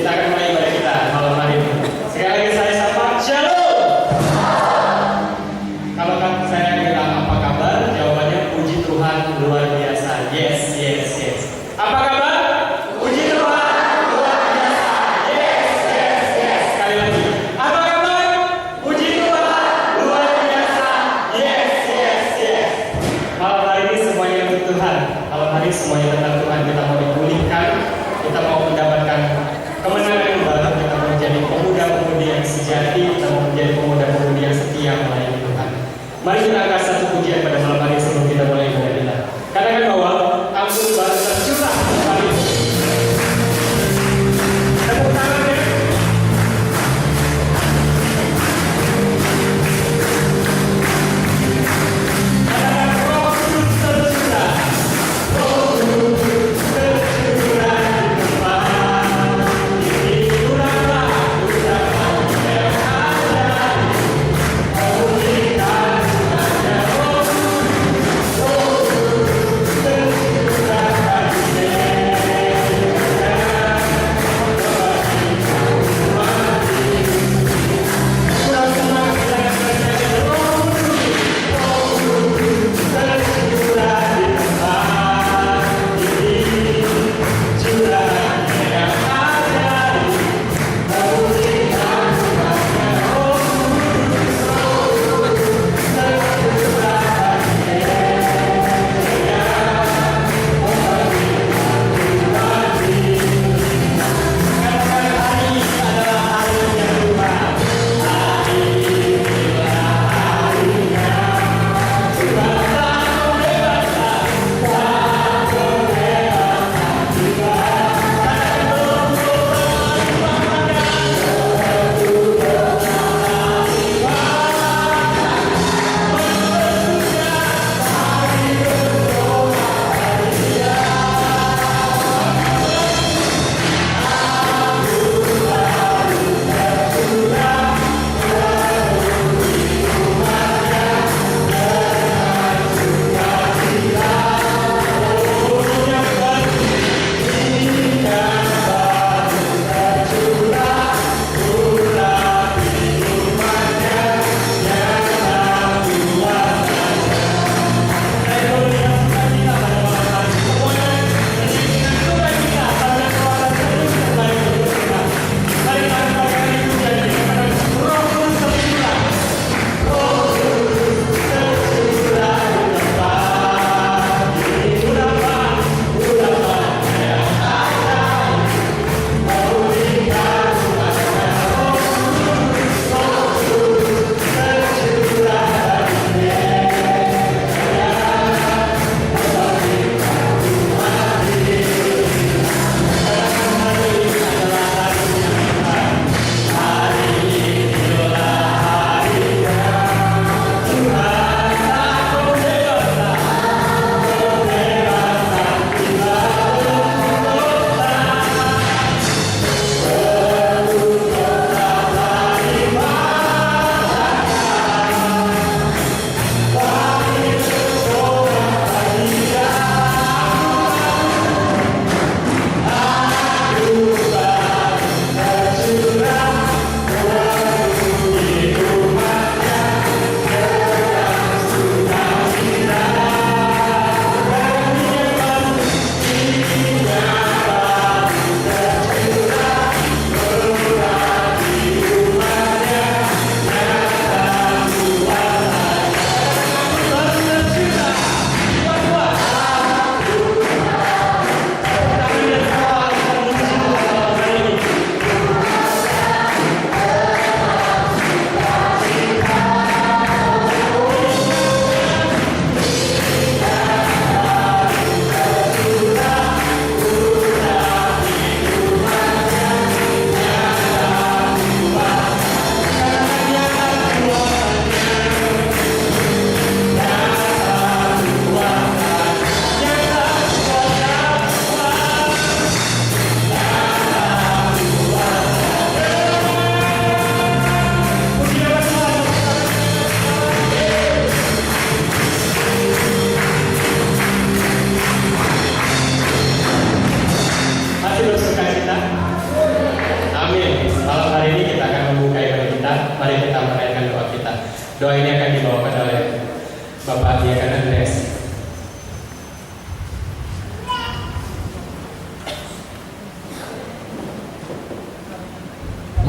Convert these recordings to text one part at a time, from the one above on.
Kita akan mulai ibadah kita malam hari ini. Sekali lagi saya sapa Shalom. Kalau saya bilang apa kabar, jawabannya puji Tuhan luar biasa. Yes, yes, yes. Apa kabar? Puji Tuhan luar biasa. Yes, yes, yes. Sekali lagi. Apa kabar? Puji Tuhan luar biasa. Yes, yes, yes. Malam hari ini semuanya untuk Tuhan. Malam hari semuanya tentang Tuhan. Kita mau dipulihkan, kita mau mendapatkan kemenangan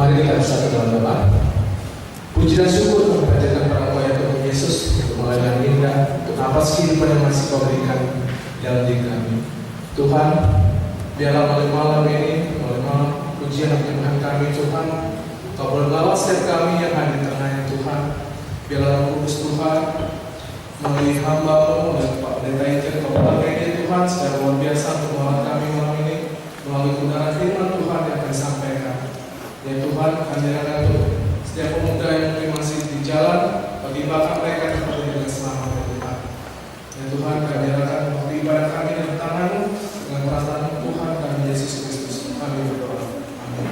Mari kita bersatu dalam doa. Puji dan syukur kami panjatkan pada Engkau ya Tuhan Yesus untuk mulai yang indah, untuk nafas kehidupan yang masih Kau berikan dalam diri kami. Tuhan, biarlah malam ini, malam pujian dan penyembahan kami Tuhan, Kau boleh melawat setiap kami yang hadir di tengahnya Tuhan. Biarlah Roh Kudus Tuhan melalui hamba-Mu dan Pak Pendeta Injil Kau pakai Tuhan secara luar biasa untuk melawat kami malam ini melalui kebenaran firman Tuhan yang akan disampaikan. Ya Tuhan, kami akan setiap pemuda yang mungkin masih di jalan, bagi bakat mereka kembali dengan selamat ya Tuhan. Ya Tuhan, kami akan waktu ibadah kami dalam tangan-Mu dengan perasaan Tuhan dan Yesus Kristus. Kami berdoa. Amin.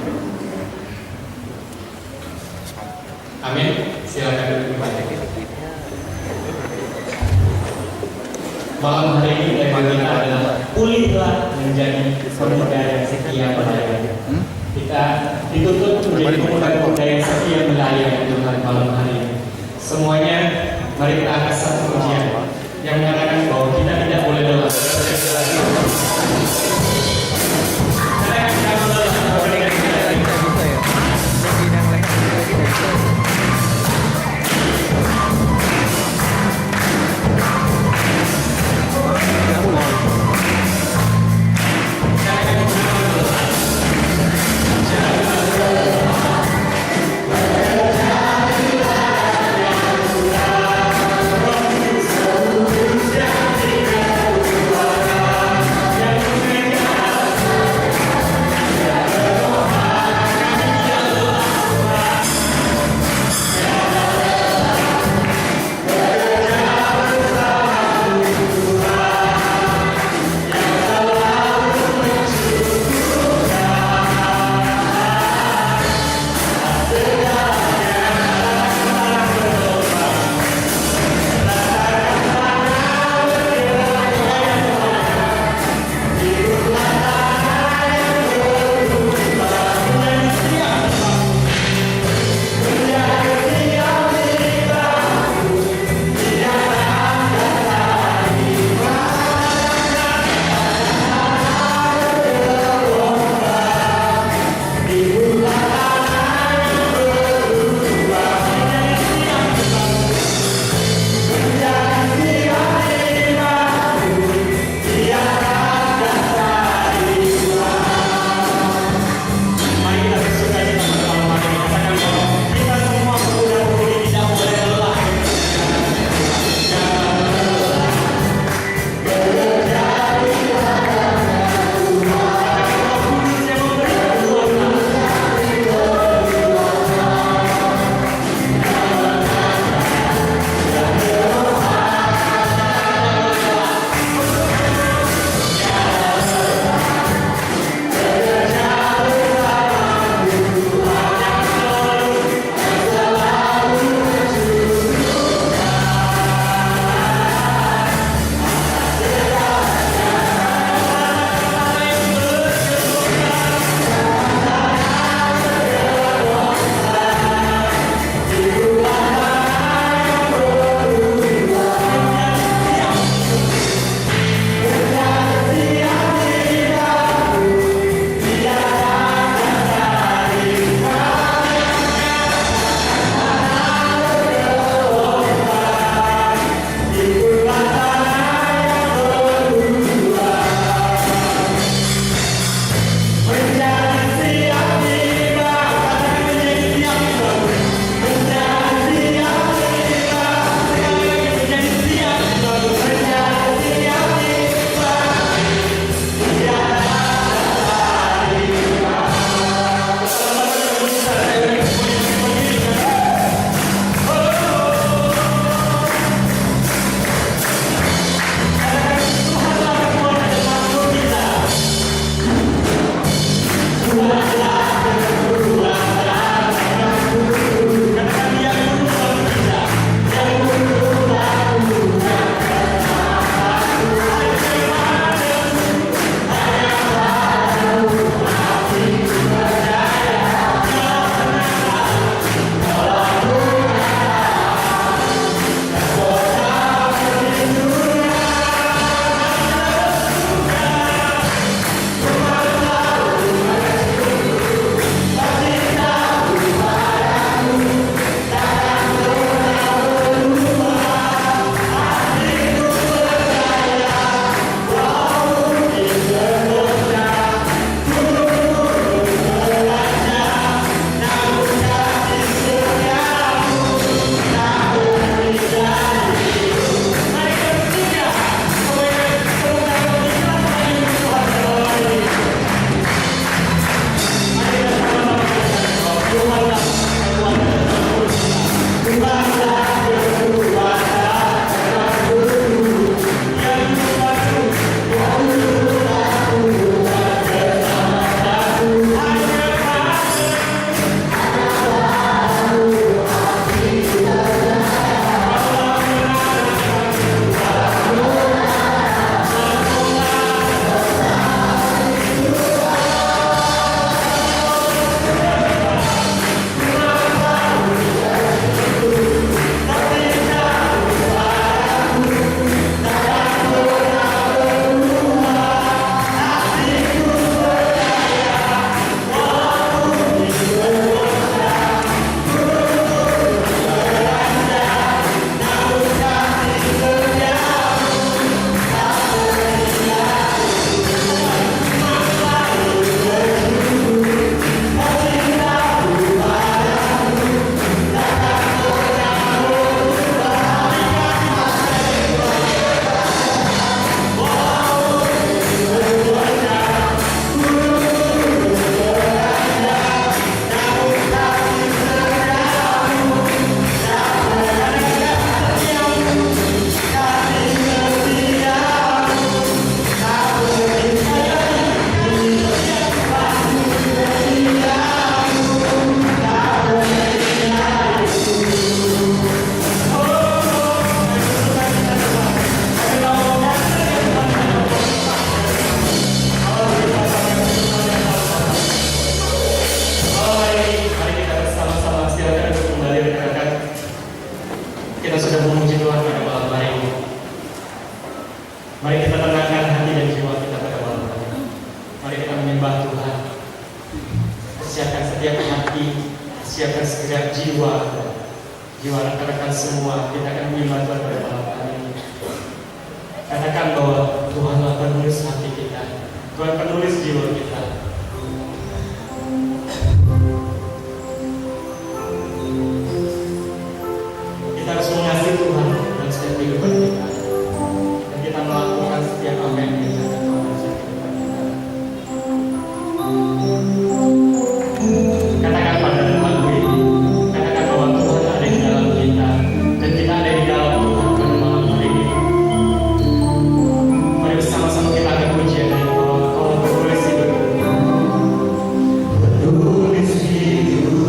Amin. Silakan duduk kembali. Malam hari ini tema kita adalah pulihlah menjadi pemuda yang setia melayani. Kita dituntut menjadi pemuda-pemuda yang setia melayani Tuhan malam hari ini. Semuanya, mari kita angkat satu pujian yang mengatakan bahwa kita tidak boleh lelah. Yeah. siapkan setiap hati, siapkan segenap jiwa rekan-rekan semua. Kita akan menyembah Tuhan pada malam hari ini. Katakan bahwa Tuhanlah penulis hati kita, Tuhan penulis jiwa kita. Kita harus mengasihi Tuhan dalam setiap kehidupan kita, dan kita melakukan setiap apa yang diajarkan Tuhan dalam setiap kehidupan kita. Katakan pada lagu ini, katakan bahwa Tuhan ada di dalam kita, dan kita ada di dalam Tuhan pada malam hari ini. Mari bersama-sama kita akan pujian dan bahwa Tuhan penulis hidupku, penulis hidupku.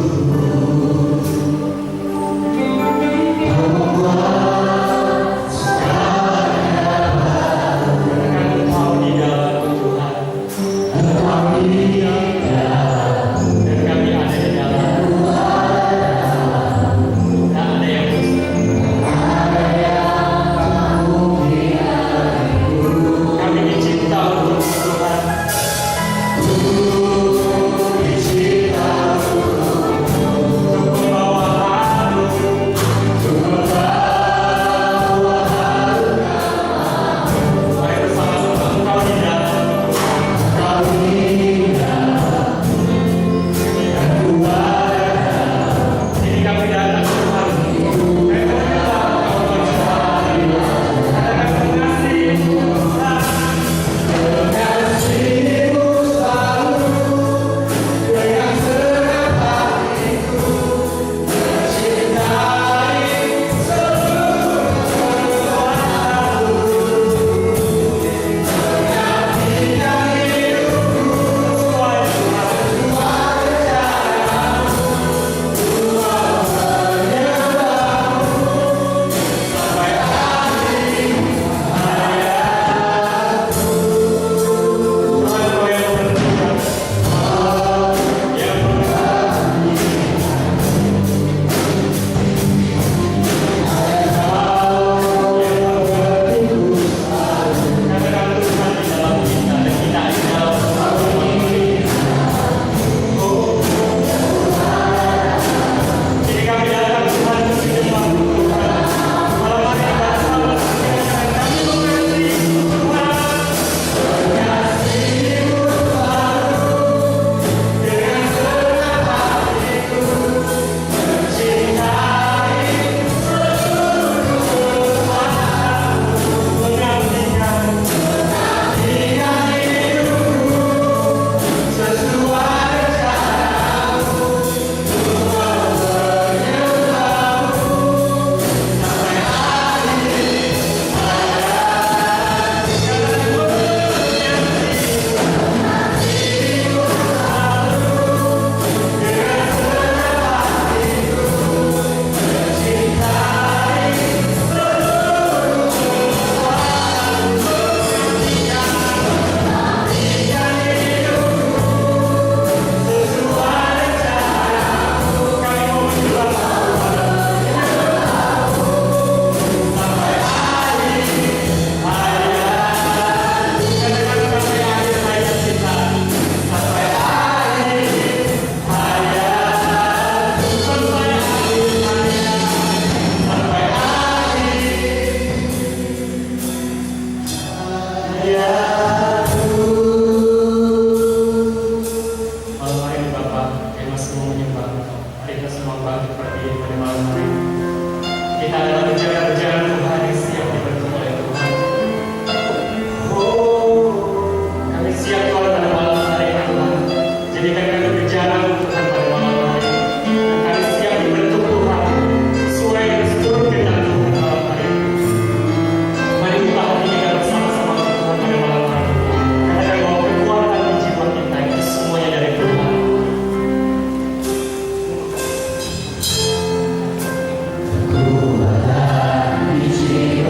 Ku ada di sini.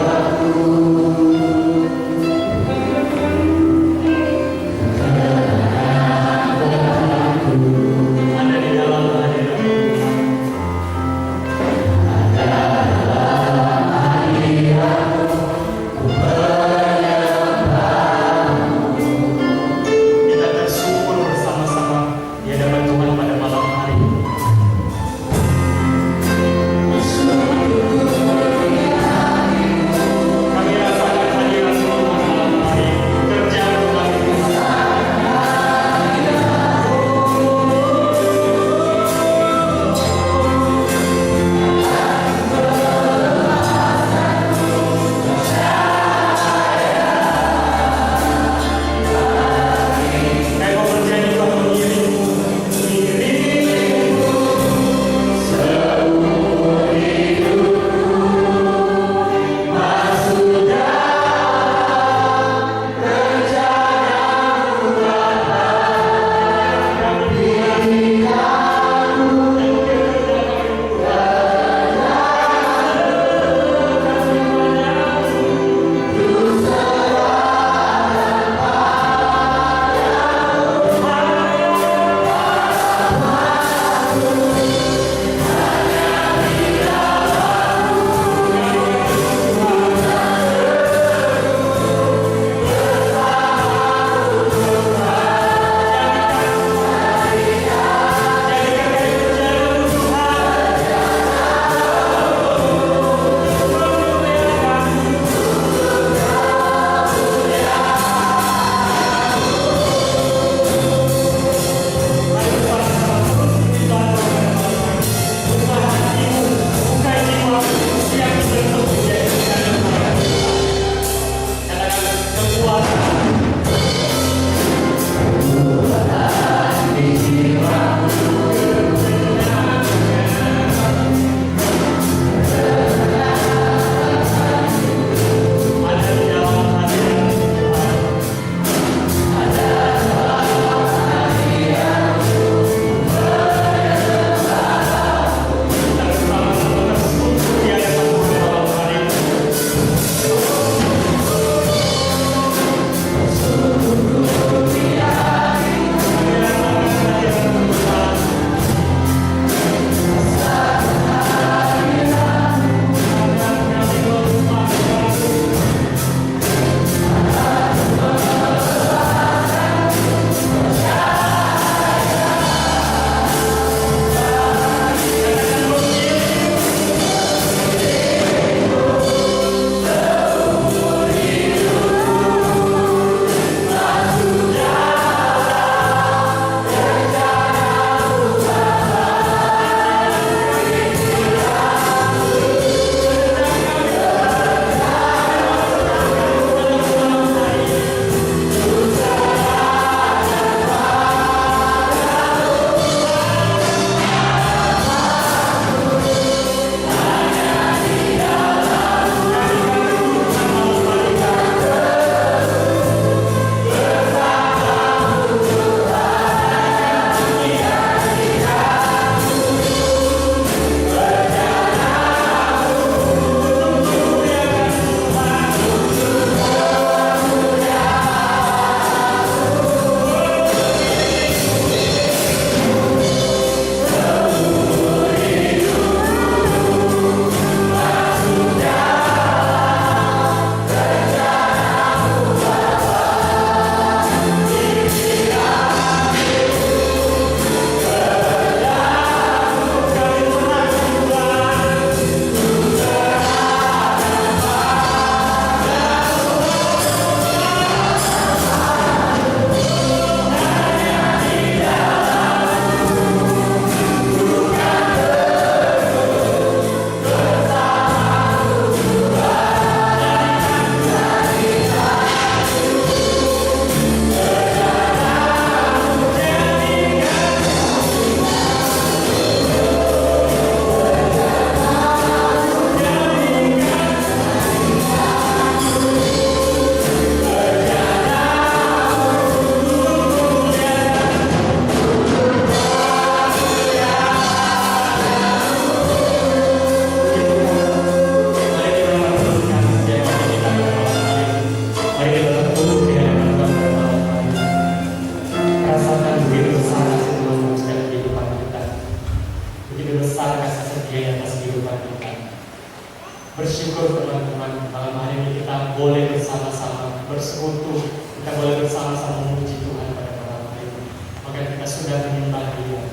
Bersyukur teman-teman, malam hari ini kita boleh bersama-sama bersekutu, kita boleh bersama-sama memuji Tuhan pada malam hari ini. Maka kita sudah menyembah Dia.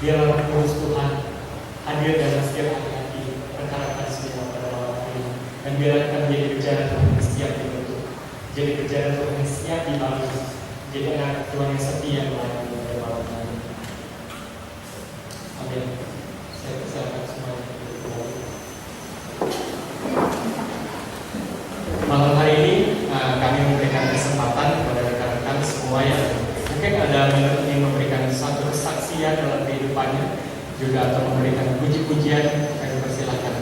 Biarlah Roh Kudus Tuhan hadir dalam setiap hati rekan-rekan semua pada malam hari ini. Dan biarlah kita menjadi kejaran Tuhan yang siap dibentuk, jadi kejaran Tuhan yang siap dibangun, jadi anak Tuhan yang setia melayani pada malam hari ini. Amin. Saya persilakan semuanya. Malam hari ini kami memberikan kesempatan kepada rekan-rekan semua yang mungkin ada ingin memberikan satu kesaksian dalam kehidupannya, juga atau memberikan puji-pujian, kami persilakan.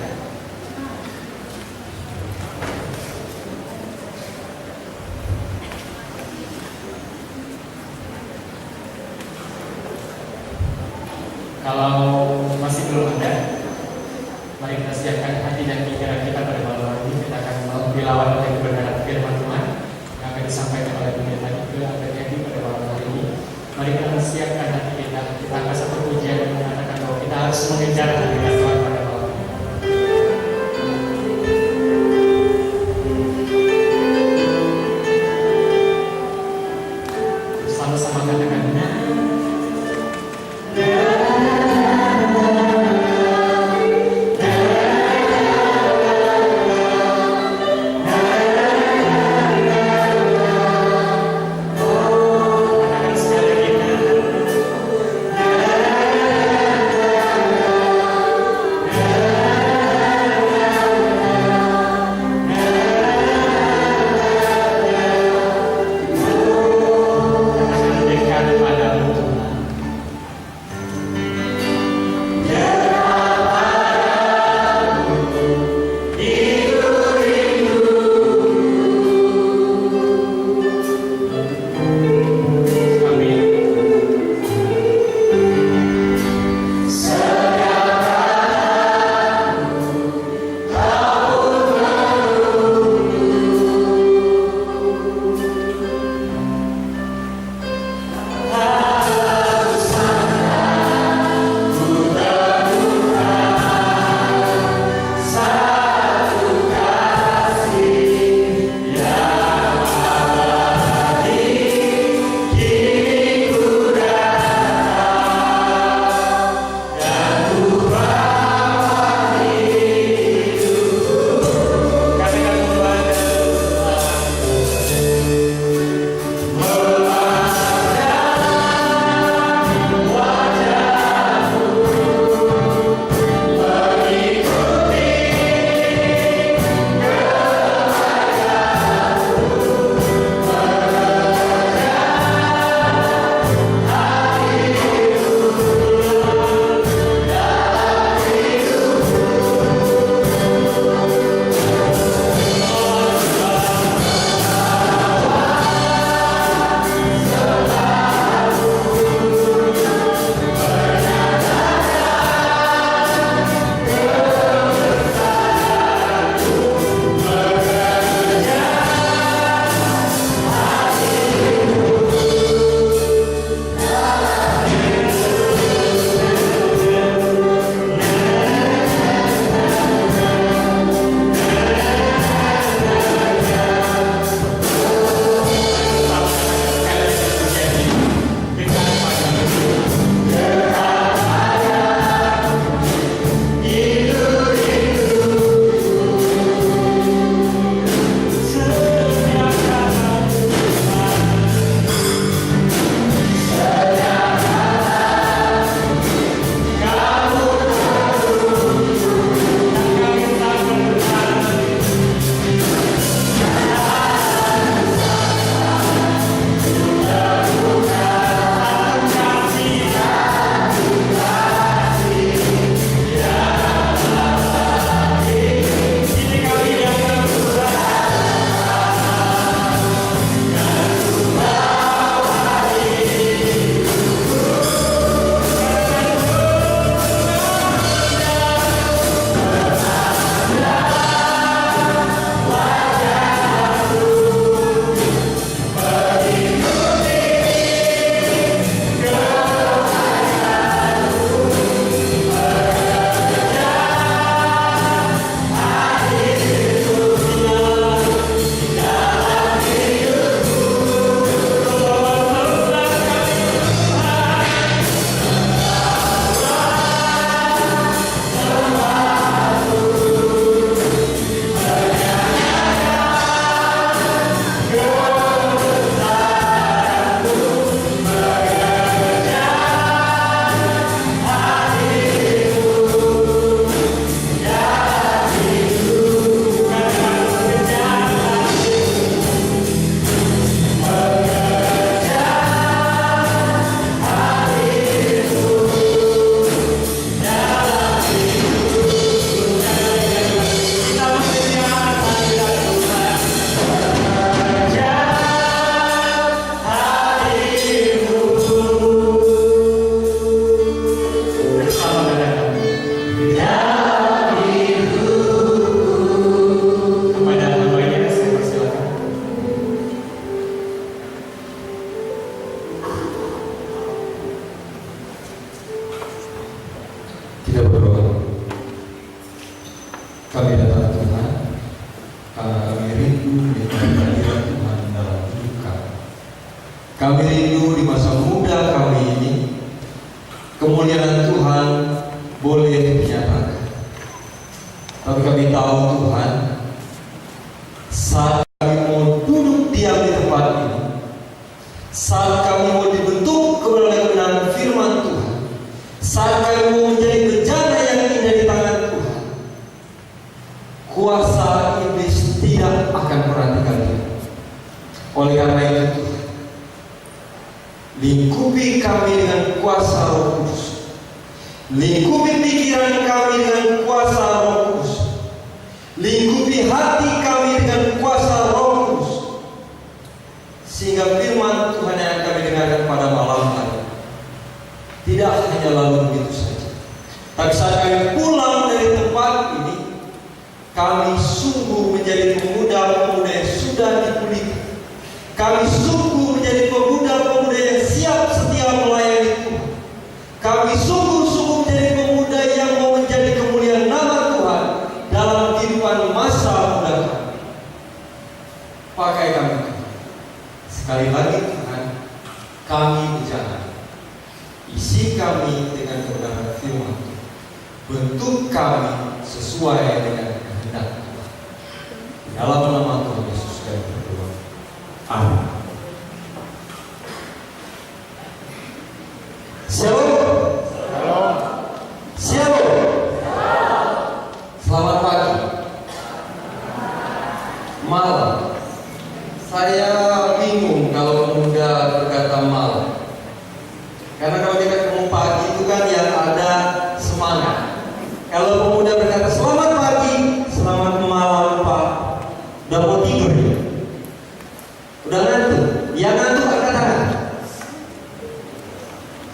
Kalau masih belum ada, mari kita siapkan hati dan pikiran kita pada malam hari ini. Kita akan dilawan oleh kebenaran firman Tuhan yang akan disampaikan oleh pendeta juga akan jadi pada malam hari ini. Mari kita siapkan hati kita. Kita akan satu pujian yang mengatakan bahwa kita harus mengejar hadirat Tuhan pada malam hari ini. Sama-sama katakan. Kita berdoa. Kami datang Tuhan, karena kami rindu dengan kehadiran Tuhan dalam hidup kami. Kami rindu di masa muda kami ini, kemuliaan Tuhan boleh dinyatakan. Tapi kami tahu Tuhan, saat kami mau duduk diam di tempat ini, saat kami mau dibentuk kebenaran firman Tuhan, saat kami mau menjadi bejana yang indah di tangan Tuhan, kuasa iblis tidak akan pernah tinggal. Oleh karena itu Tuhan, lingkupi kami dengan kuasa Roh Kudus, lingkupi pikiran kami dengan kuasa Roh Kudus, lingkupi hati kami dengan kuasa Roh Kudus, sehingga firman Tuhan yang kami dengarkan pada malam hari tidak hanya lalu begitu saja, tapi saat kami pulang dari tempat ini, kami sungguh menjadi pemuda-pemuda yang sudah dipulihkan. Kami sungguh menjadi pemuda-pemuda yang siap setia melayani Tuhan. Kami sungguh-sungguh menjadi pemuda yang mau menjadi kemuliaan nama Tuhan dalam kehidupan masa muda kami. Pakai kami. Sekali lagi Tuhan, kami bicara. Isi kami dengan kebenaran firman. Bentuk kami sesuai dengan kehendak Tuhan. Dalam nama Tuhan Yesus kami berdoa. Amin. Shalom. Shalom. Selamat pagi. Malam. Saya bingung kalau pemuda berkata malam. Karena kalau kita ketemu pagi itu kan yang ada semangat. Kalau pemuda berkata selamat pagi, selamat malam Pak, udah mau tidur ya? Udah ngantuk? Yang ngantuk angkat tangan.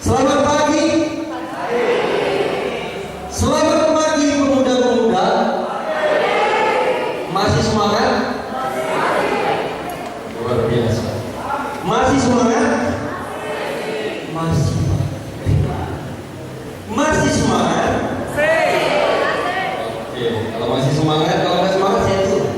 Selamat pagi. Selamat pagi pemuda-pemuda. Masih semangat? Luar biasa. Masih semangat? Masih. Masih semangat? Oke, kalau masih semangat, kalau masih semangat saya turun.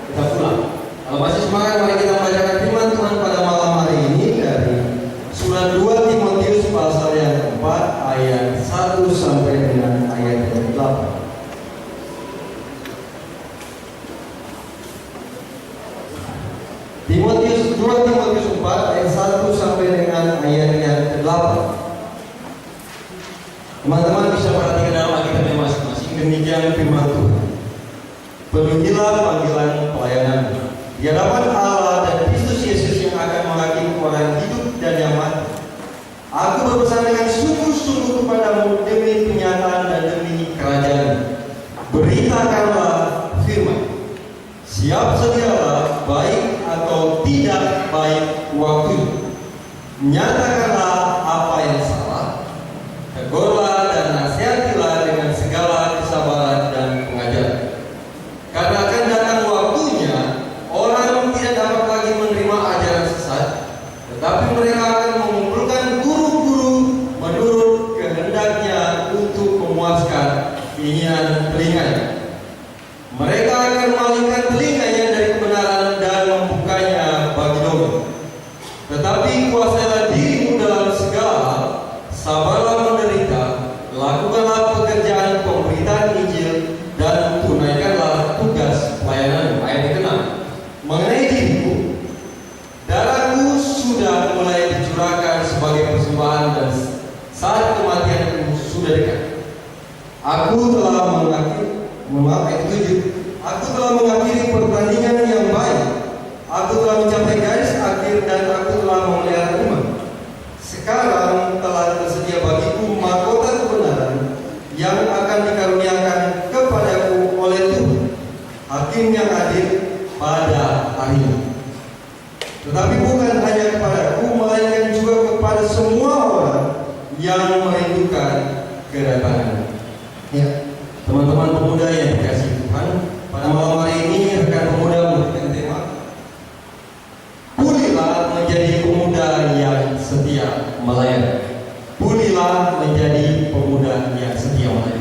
Kita pulang. Kalau masih semangat, mari kita membacakan firman Tuhan pada malam hari ini dari surat 2 Timotius pasal yang keempat ayat 1 sampai dengan ayat yang 8. Timotius 2 Timotius 4 ayat 1 sampai dengan ayat yang ke-8. Teman-teman bisa perhatikan dalam Alkitabnya masing-masing. Demikian firman Tuhan. Penuhilah panggilan pelayanan di hadapan Allah dan Kristus Yesus yang akan menghakimi orang hidup dan yang mati. Aku berpesan dengan sungguh-sungguh kepadamu demi penyataan dan demi kerajaan. Beritakanlah firman. Siap sedialah baik atau tidak baik waktu. Nyatakanlah apa yang salah. Tegurlah dan nasihatilah dengan segala kesabaran dan pengajaran. Karena akan datang waktunya orang tidak dapat lagi menerima ajaran sesat, tetapi mereka akan mengumpulkan guru-guru menurut kehendaknya untuk memuaskan keinginan telinganya. Mereka akan mengalihkan telinganya dari kebenaran dan membukanya bagi dongeng. Tetapi kuasailah dirimu dalam segala, sabarlah menderita, lakukanlah pekerjaan pemberitaan Injil, dan tunaikanlah tugas pelayanan. Ayat yang ke-6. Mengenai diriku, darahku sudah mulai dicurahkan sebagai persembahan dan saat kematianku sudah dekat. Aku telah mengakhiri pertandingan yang baik. Aku telah mencapai garis akhir dan aku telah memelihara iman. Sekarang telah tersedia bagiku mahkota kebenaran yang akan dikaruniakan kepadaku oleh Tuhan, Hakim yang adil pada hari ini. Tetapi bukan hanya kepadaku, melainkan juga kepada semua orang yang merindukan kedatangan. Ya, teman-teman pemuda yang dikasihi Tuhan, pada malam hari ini rekan pemuda memberikan tema Pulihlah menjadi pemuda yang setia melayani. Pulihlah menjadi pemuda yang setia melayani.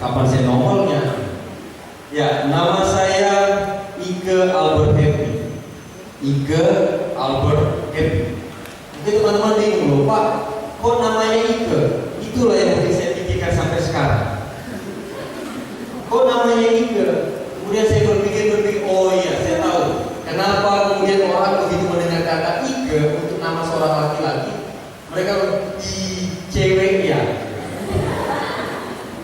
Kapan saya nongolnya? Ya, nama saya Ike Albert Happy. Ike Albert Happy. Mungkin teman-teman bingung loh, Pak, kok namanya Ike? Itulah yang mungkin saya pikirkan sampai sekarang. Kok namanya Ike? Kemudian saya berpikir, oh iya, saya tahu. Kenapa kemudian orang begitu mendengar kata Ike untuk nama seorang laki-laki, mereka cewek ya.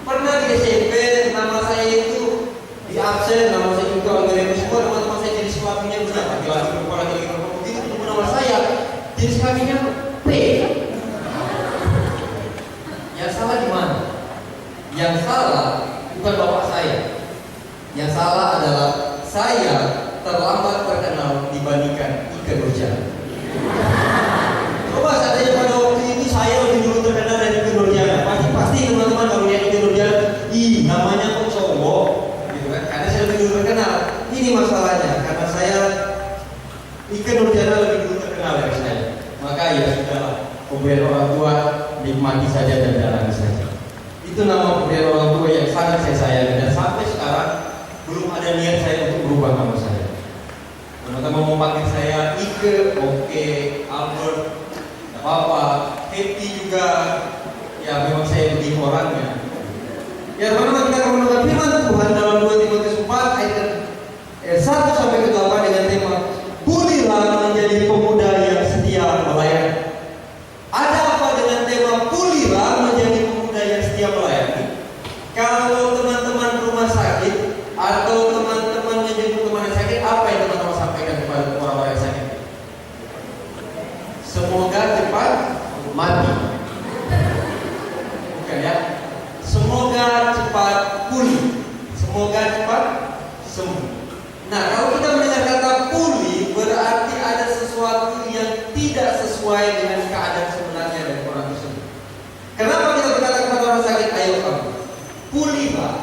Pernah di SMP nama saya itu di absen, nama saya juga algoritma semua, teman-teman saya jenis kelaminnya benar, laki-laki perempuan, laki-laki perempuan, begitu ketemu nama saya jenis kelaminnya P. Yang salah di mana? Yang salah bukan bapak saya. Yang salah adalah saya terlambat terkenal dibandingkan Ike Nurjana. Coba seandainya pada waktu itu saya lebih dulu terkenal dari Ike Nurjana, pasti teman-teman kalau lihat Ike Nurjana, namanya kok cowok, gitu kan? Karena saya lebih dulu terkenal. Ini masalahnya, karena saya Ike Nurjana lebih dulu terkenal dari saya. Maka ya sudahlah, pemberian orang tua nikmati saja dan jalani saja. Itu nama pemberian orang tua yang sangat saya sayangi dan sampai sekarang belum ada niat saya untuk berubah nama saya. Teman-teman mau panggil saya Ike, oke, Albert, tidak apa-apa, Happy juga, ya memang saya begini orangnya. Ya teman-teman, kita akan mendengar firman Tuhan dalam 2 Timotius 4 ayat 1-8 dengan tema Pulilah menjadi pemuda yang setia melayani. Ada apa dengan tema pulilah menjadi pemuda yang setia melayani? Kalau teman-teman rumah sakit atau teman-teman menjemput teman yang sakit, apa yang teman-teman sampaikan kepada orang-orang yang sakit? Semoga cepat mati. Bukan ya? Semoga cepat pulih. Semoga cepat sembuh. Nah, kalau kita mendengar kata pulih, berarti ada sesuatu yang tidak sesuai dengan keadaan sebenarnya dari orang tersebut. Kenapa kita berkata kepada orang sakit, ayo kamu pulihlah,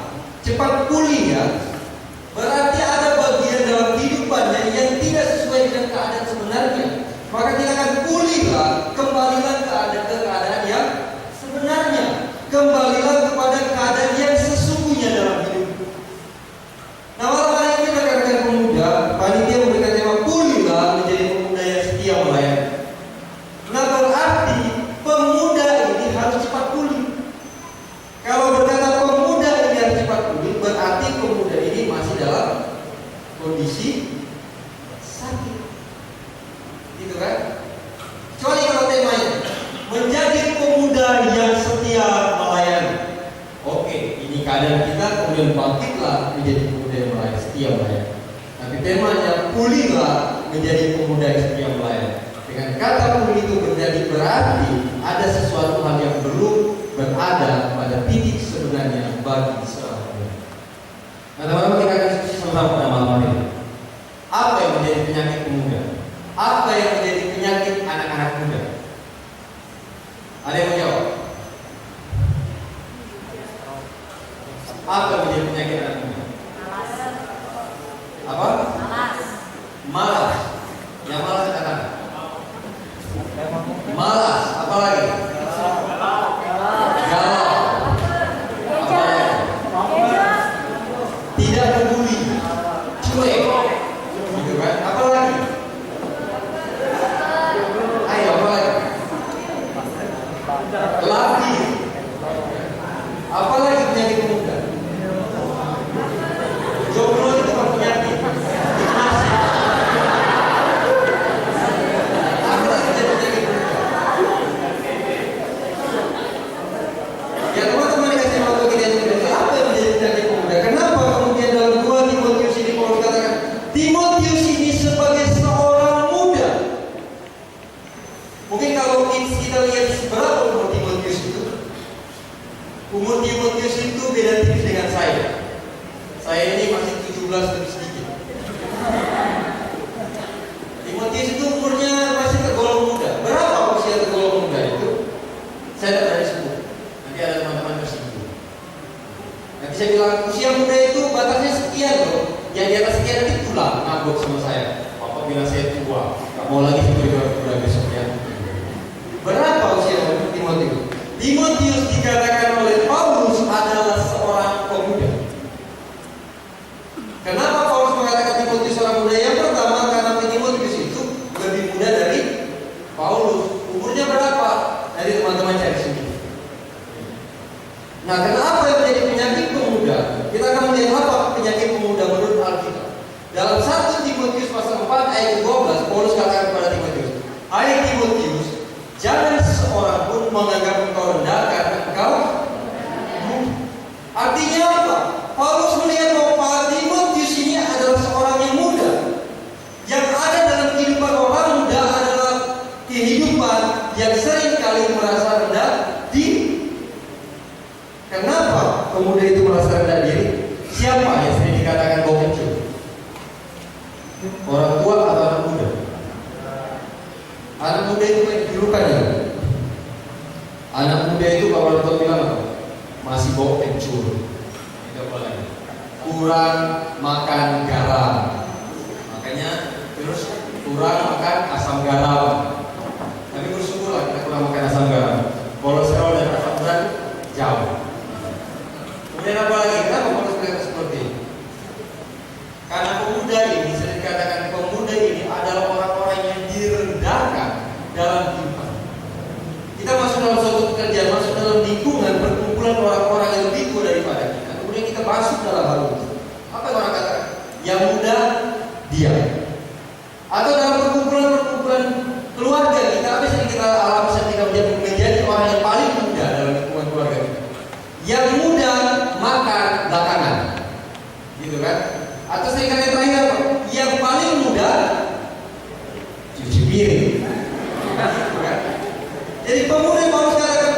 cepat pulih ya? Berarti ada bagian dalam kehidupannya yang tidak sesuai dengan keadaan sebenarnya. Maka kita akan pulihlah, kembalilah ke keadaan yang sebenarnya. Kembalilah kepada keadaan yang sesungguhnya dalam hidup. Nah, orang-orang ini rekan-rekan pemuda, panitia memberikan tema pulihlah menjadi pemuda yang setia melayani. Nah, berarti pemuda ini harus cepat pulih. Kalau berkata pemuda ini harus cepat pulih, berarti pemuda ini masih dalam kondisi sakit. Gitu kan? Kecuali kalau temanya menjadi pemuda yang setia melayani. Oke, ini keadaan kita, kemudian bangkitlah menjadi pemuda yang melayani, setia melayani. Tapi temanya pulihlah menjadi pemuda yang setia melayani. Dengan kata pulih itu menjadi berarti ada sesuatu hal yang belum berada pada titik sebenarnya bagi seorang pemuda. Nah, teman-teman, kita akan diskusi sama-sama pada malam hari ini. Apa yang menjadi penyakit pemuda? Apa yang menjadi penyakit anak-anak muda? Ada yang menjawab? Apa yang menjadi penyakit anak muda? Apa? Malas. Yang malas katakan. Malas. Apa lagi? Galau. Apa lagi? Tidak peduli. Cuek. Gitu kan? Apa lagi? Ayo, apa lagi? Lagi. Apa lagi penyakit pemuda? Jomblo itu bukan penyakit. Apa lagi penyakit pemuda? Ya teman-teman, dikasih waktu kita juga. Apa yang menjadi penyakit pemuda? Kenapa kemudian dalam 2 Timotius ini Paulus katakan Timotius ini sebagai seorang muda? Mungkin kalau kita lihat berapa umur Timotius itu? Umur Timotius itu beda tipis dengan saya. Saya ini masih 17 lebih sedikit. Timotius itu umurnya masih tergolong muda. Berapa usia tergolong muda itu? Saya tidak berani sebut. Nanti ada teman-teman tersinggung. Nanti saya bilang usia muda itu batasnya sekian loh. Yang di atas sekian nanti pulang ngambek sama saya. Bapak bilang saya tua. Gak mau lagi udah besok ya. Berapa usia Timotius? Timotius dikatakan oleh Paulus adalah seorang Kenapa? Paulus melihat bahwa Timotius ini adalah seorang yang muda. Yang ada dalam kehidupan orang muda adalah kehidupan yang sering kali merasa rendah diri. Kenapa pemuda itu merasa rendah diri? Siapa yang sering dikatakan bau kencur? Orang tua atau anak muda? Anak muda itu julukan ya. Anak muda itu kalau orang tua bilang apa? Masih bau kencur. Tidak boleh. Kurang makan garam. Makanya terus kurang makan asam garam. Tapi bersyukurlah kita kurang makan asam garam. Kolesterol dan asam berat jauh. Kemudian apa lagi? Kenapa Paulus berkata seperti ini? Karena pemuda ini, sering dikatakan pemuda ini adalah orang-orang yang direndahkan dalam kehidupan. Kita masuk dalam suatu pekerjaan, masuk dalam lingkungan perkumpulan orang-orang yang lebih tua daripada kita. Kemudian kita masuk dalam hal itu. Apa yang orang katakan? Yang muda diam. Atau dalam perkumpulan keluarga kita, apa yang kita alami saat kita menjadi orang yang paling muda dalam lingkungan keluarga kita? Yang muda makan belakangan, gitu kan? Atau seringkali terakhir apa? Yang paling muda cuci piring. Gitu kan? Jadi pemuda yang harus katakan,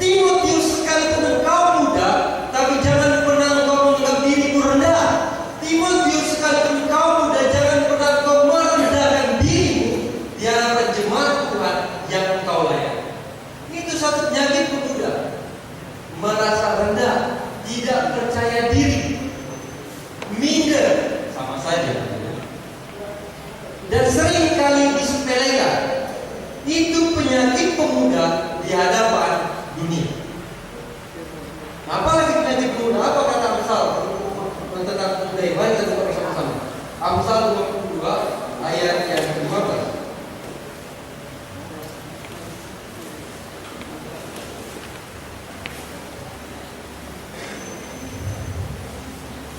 Timotius sekalipun engkau muda, tapi jangan pernah engkau menganggap dirimu rendah. Timotius sekalipun engkau muda, jangan pernah engkau merendahkan dirimu di hadapan jemaat Tuhan yang engkau layani. Itu satu penyakit pemuda, merasa rendah, tidak percaya diri, minder, sama saja. Dan sering kali disepelekan. Itu penyakit pemuda di hadapan dunia. Apalagi penyakit pemuda? Apa kata Amsal tentang pemuda ini? Mari kita buka bersama-sama. Amsal 22 ayat yang ke-15.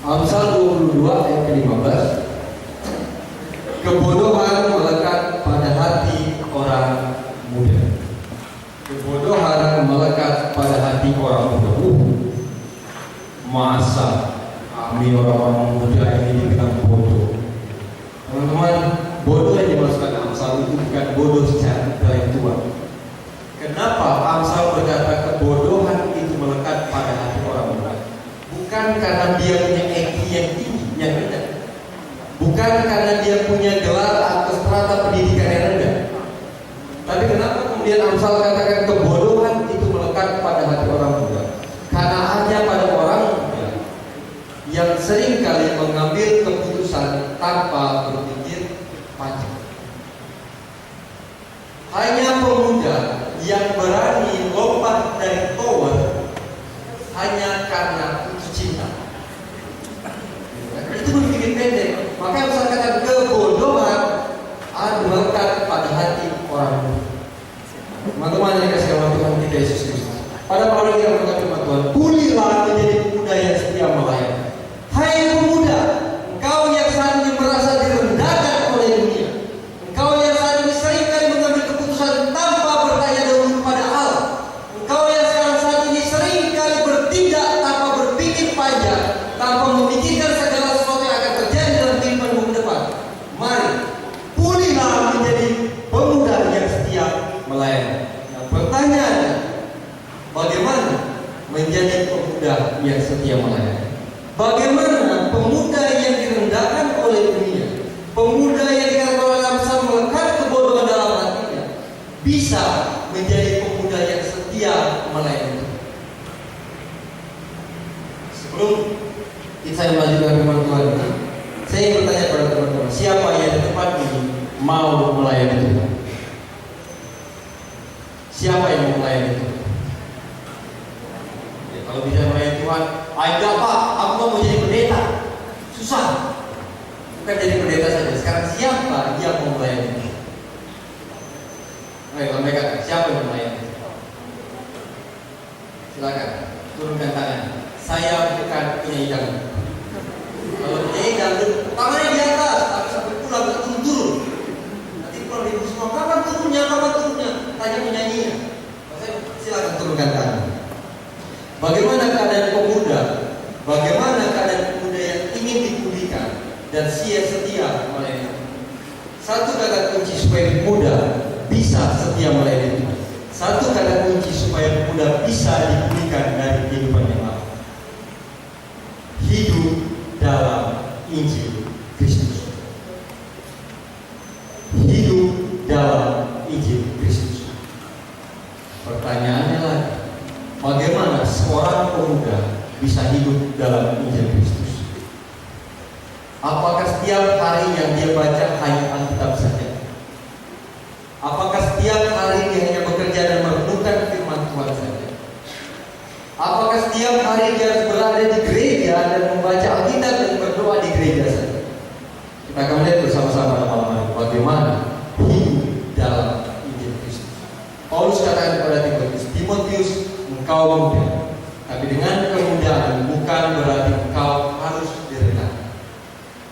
Amsal 22 ayat ke-15. Kebodohan melekat pada hati orang muda. Kebodohan melekat pada hati orang muda. Masa kami orang-orang muda ini dibilang bodoh? Teman-teman, bodoh yang dimaksudkan Amsal itu bukan bodoh secara intelektual. Kenapa Amsal berkata kebodohan itu melekat pada hati orang muda? Bukan karena dia punya IQ yang tinggi, yang rendah. Bukan karena dia punya gelar atau strata pendidikan yang rendah. Tapi kenapa kemudian Amsal katakan kebodohan itu melekat pada hati orang muda? Karena hanya pada orang muda yang sering kali mengambil keputusan tanpa berpikir panjang. Hanya pemuda yang berani lompat dari tower hanya karena putus cinta. Itu berpikir pendek. Maka bisa katakan kebodohan melekat pada hati orang muda. Teman-teman yang kasih Allah Tuhan kita Yesus Kristus. Pada Paulus yang berkata firman Tuhan, kulilah menjadi pemuda yang setia melayani. Hai pemuda, engkau yang saat ini merasa direndahkan oleh dunia. Engkau yang saat ini seringkali mengambil keputusan tanpa bertanya dahulu kepada Allah. Engkau yang sekarang saat ini seringkali bertindak tanpa berpikir panjang, tanpa memikirkan segala sesuatu yang akan terjadi dalam kehidupanmu ke depan. Mari, pulihlah menjadi pemuda yang setia melayani. Nah, pertanyaannya, bagaimana menjadi pemuda yang setia melayani? Bagaimana pemuda yang direndahkan oleh dunia, pemuda yang dikatakan oleh Amsal melekat kebodohan dalam hatinya, bisa menjadi pemuda yang setia melayani? Sebelum saya melanjutkan firman Tuhan, saya ingin bertanya kepada teman-teman, siapa yang di tempat ini mau melayani Tuhan? Siapa yang mau melayani Tuhan? Ya, kalau bisa melayani Tuhan, enggak Pak, aku mau jadi pendeta. Susah. Bukan jadi pendeta saja. Sekarang siapa yang mau melayani Tuhan? Ayo, mereka siapa yang mau melayani Tuhan? Silakan turunkan tangan. Saya bukan penyanyi dangdut. Kalau penyanyi dangdut, tangannya di atas, tapi sampai pulang turun. Nanti kalau ibu semua, kapan turunnya? Tanya penyanyinya. Silakan turunkan tangan. Bagaimana keadaan pemuda bagaimana keadaan pemuda yang ingin dipulihkan dan setia melayani. Satu kata kunci supaya pemuda bisa setia melayani Tuhan. Satu kata kunci supaya pemuda bisa dipulihkan dari kehidupan yang lama. Hidup dalam Injil Kristus. Hidup dalam Injil Kristus. Pertanyaannya lagi, bagaimana seorang pemuda bisa hidup dalam Injil Kristus? Apakah setiap hari yang dia baca hanya Alkitab saja? Apakah setiap hari dia hanya bekerja dan merenungkan firman Tuhan saja? Apakah setiap hari dia harus berada di gereja dan membaca Alkitab dan berdoa di gereja saja? Kita akan melihat bersama-sama malam hari bagaimana hidup dalam Injil Kristus. Paulus katakan kepada Timotius, engkau muda, tapi dengan kemudaan bukan berarti engkau harus direndahkan.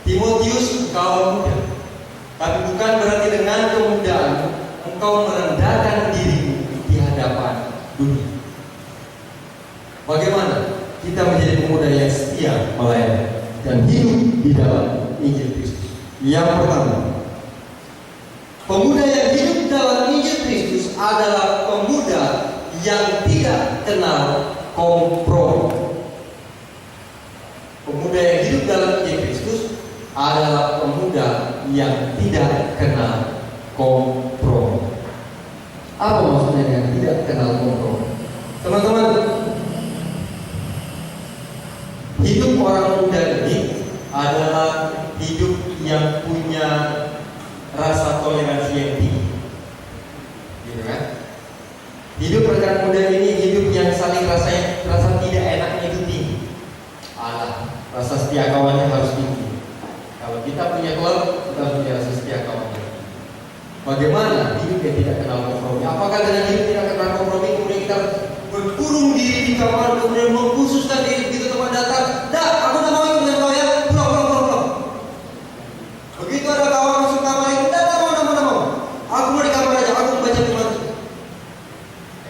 Timotius, engkau muda, tapi bukan berarti dengan kemudaan engkau merendahkan dirimu di hadapan dunia. Bagaimana kita menjadi pemuda yang setia melayani dan hidup di dalam Injil Kristus? Yang pertama, pemuda yang hidup dalam Injil Kristus adalah pemuda yang tidak kenal kompromi. Pemuda yang hidup dalam Injil Kristus adalah pemuda yang tidak kenal kompromi. Apa maksudnya dengan tidak kenal kompromi? Teman-teman, hidup orang muda ini adalah hidup yang punya rasa toleransi yang tinggi, gitu kan? Hidup rekan muda ini hidup yang saling rasa tidak enaknya itu tinggi. Rasa setia kawannya harus tinggi. Kalau kita punya klub, kita harus punya rasa setia kawannya. Bagaimana hidup yang tidak kenal kompromi? Apakah dengan hidup tidak kenal kompromi kemudian kita berkurung diri di kamar, kemudian mengkhususkan diri begitu teman datang, dah, aku tak mau ikut dengan kau ya, pulang. Begitu ada kawan masuk kamar itu, dah, mau. Aku mau di kamar aja, aku mau baca firman Tuhan.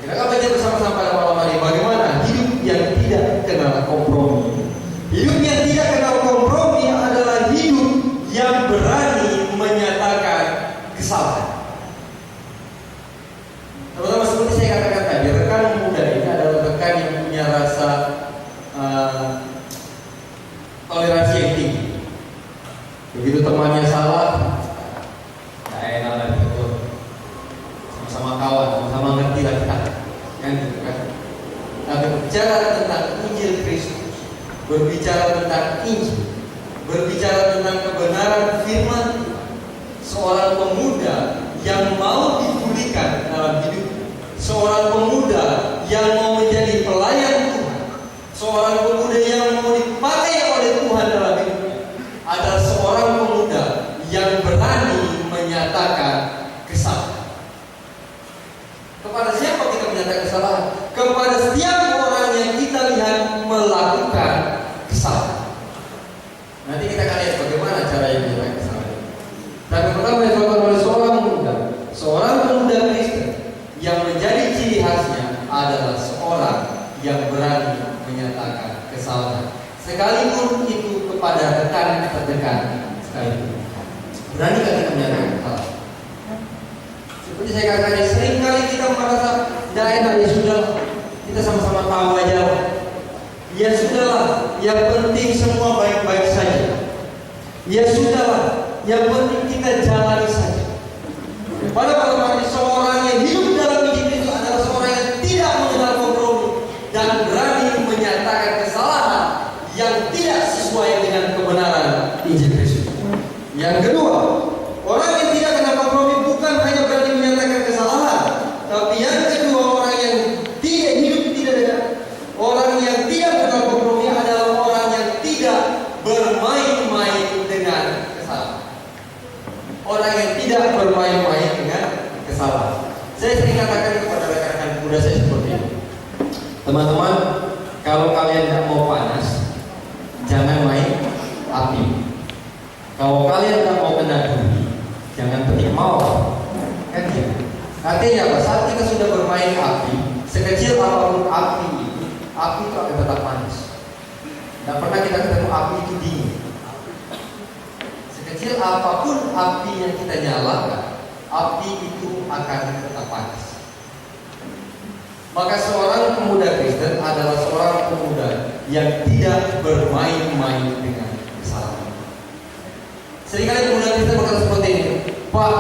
Kita akan baca bersama-sama pada malam hari bagaimana hidup yang tidak kenal kompromi. Hidup yang tidak kenal kompromi adalah hidup yang berani menyatakan kesalahan. Teman-teman, seperti saya katakan tadi, rekan muda ini adalah rekan yang punya rasa toleransi yang tinggi. Begitu temannya salah, gak enak lagi betul. Sama-sama kawan, sama-sama ngerti lah kita, kan? Tapi berbicara tentang Injil Kristus, berbicara tentang Injil, berbicara tentang kebenaran firman Tuhan, seorang pemuda yang mau dipulihkan dalam hidup, seorang pemuda yang mau menjadi pelayan Tuhan, seorang pemuda yang mau dipakai oleh Tuhan dalam hidupnya, adalah seorang pemuda yang berani menyatakan kesalahan. Kepada siapa kita menyatakan kesalahan? Kepada setiap orang yang kita lihat melakukan kesalahan. Nanti kita akan lihat bagaimana cara yang menyatakan kesalahan. Tapi pertama yang dilakukan oleh seorang pemuda Kristen yang menjadi ciri khasnya adalah seorang yang berani menyatakan kesalahan, sekalipun itu kepada rekan terdekat sekalipun. Beranikah kita menyatakan kesalahan? Seperti saya katakan, seringkali kita merasa tidak enak, ya sudah, kita sama-sama tahu aja, ya sudahlah, yang penting semua baik-baik saja, ya sudahlah, yang penting kita jalani saja. Padahal seorang yang hidup dalam Injil itu adalah seorang yang tidak mengenal kompromi dan berani menyatakan kesalahan yang tidak sesuai dengan kebenaran Injil Kristus. Yang kedua, orang yang tidak kenal kompromi bukan hanya berani menyatakan kesalahan, tapi yang kedua, orang yang tidak hidup tidak dengan orang yang tidak kenal kompromi adalah orang yang tidak bermain-main dengan kesalahan. Orang yang tidak bermain-main dengan kesalahan. Saya sering katakan kepada rekan-rekan muda saya seperti ini. Teman-teman, kalau kalian tidak mau panas, jangan main api. Kalau kalian tidak mau kena duri, jangan petik mawar. Kan gitu. Artinya apa? Saat kita sudah bermain api, sekecil apapun api itu akan tetap panas. Tidak ketemu api itu dingin. Sekecil apapun api yang kita nyalakan, api itu akan tetap panas. Maka seorang pemuda Kristen adalah seorang pemuda yang tidak bermain-main dengan kesalahan. Seringkali pemuda Kristen berkata seperti ini, Pak,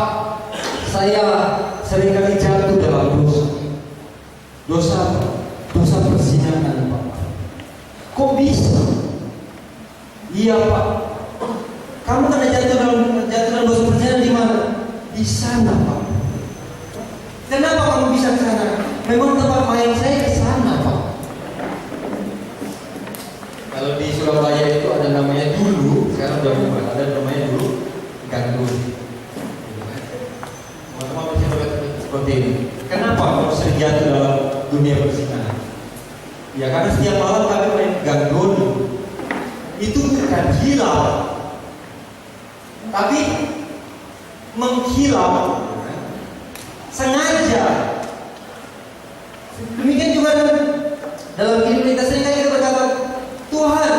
saya seringkali jatuh dalam dosa. Dosa perzinahan, Pak. Kok bisa? Iya, Pak. Kamu kena jatuh dalam dosa perzinahan di mana? Di sana, Pak. Kenapa kamu bisa ke sana? Memang tempat main saya di sana, Pak. Kalau di Surabaya itu ada namanya dulu, sekarang udah bukan, ada namanya dulu gandul. Teman-teman masih seperti ini. Kenapa kamu sering jatuh dalam dunia perzinahan? Ya karena setiap malam kami main gandul. Itu bukan hilang, tapi menghilang sengaja. Demikian juga dalam hidup kita seringkali kita berkata, Tuhan,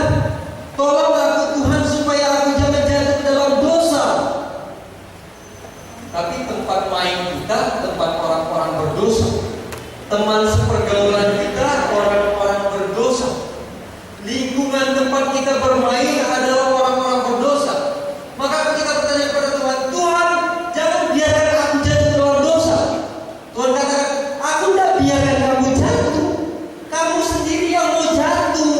tolong aku Tuhan supaya aku jangan jatuh ke dalam dosa. Tapi tempat main kita, tempat orang-orang berdosa, teman sepergaulan kita orang-orang berdosa, lingkungan tempat kita bermain adalah orang-orang berdosa. Maka kita bertanya kepada Tuhan, Tuhan, jangan biarkan aku jatuh ke dalam dosa. Tuhan katakan, aku tidak biarkan kamu jatuh. Kamu sendiri yang mau jatuh.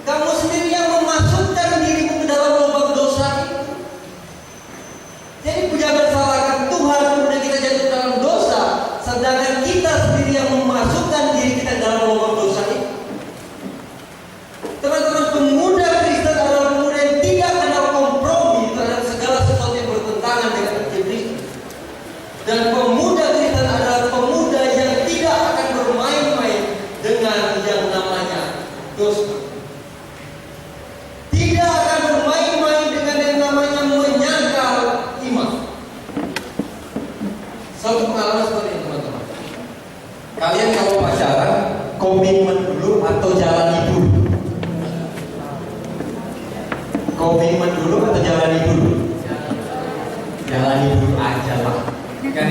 Kamu sendiri yang memasukkan dirimu ke dalam lubang dosa itu. Jadi jangan salahkan Tuhan kemudian kita jatuh ke dalam dosa, sedangkan kita sendiri yang memasukkan diri kita ke dalam lubang dosa itu. Teman-teman, pemuda Kristen adalah pemuda yang tidak kenal kompromi terhadap segala sesuatu yang bertentangan dengan Injil Kristus. Dan pemuda Kristen adalah pemuda yang tidak akan bermain-main dengan yang namanya dosa. Tidak akan bermain-main dengan yang namanya menyangkal iman. Suatu pengalaman seperti ini, teman-teman. Kalian kalau pacaran, komitmen dulu atau jalani dulu? Komitmen dulu atau jalani dulu? Jalani dulu aja lah. Kan?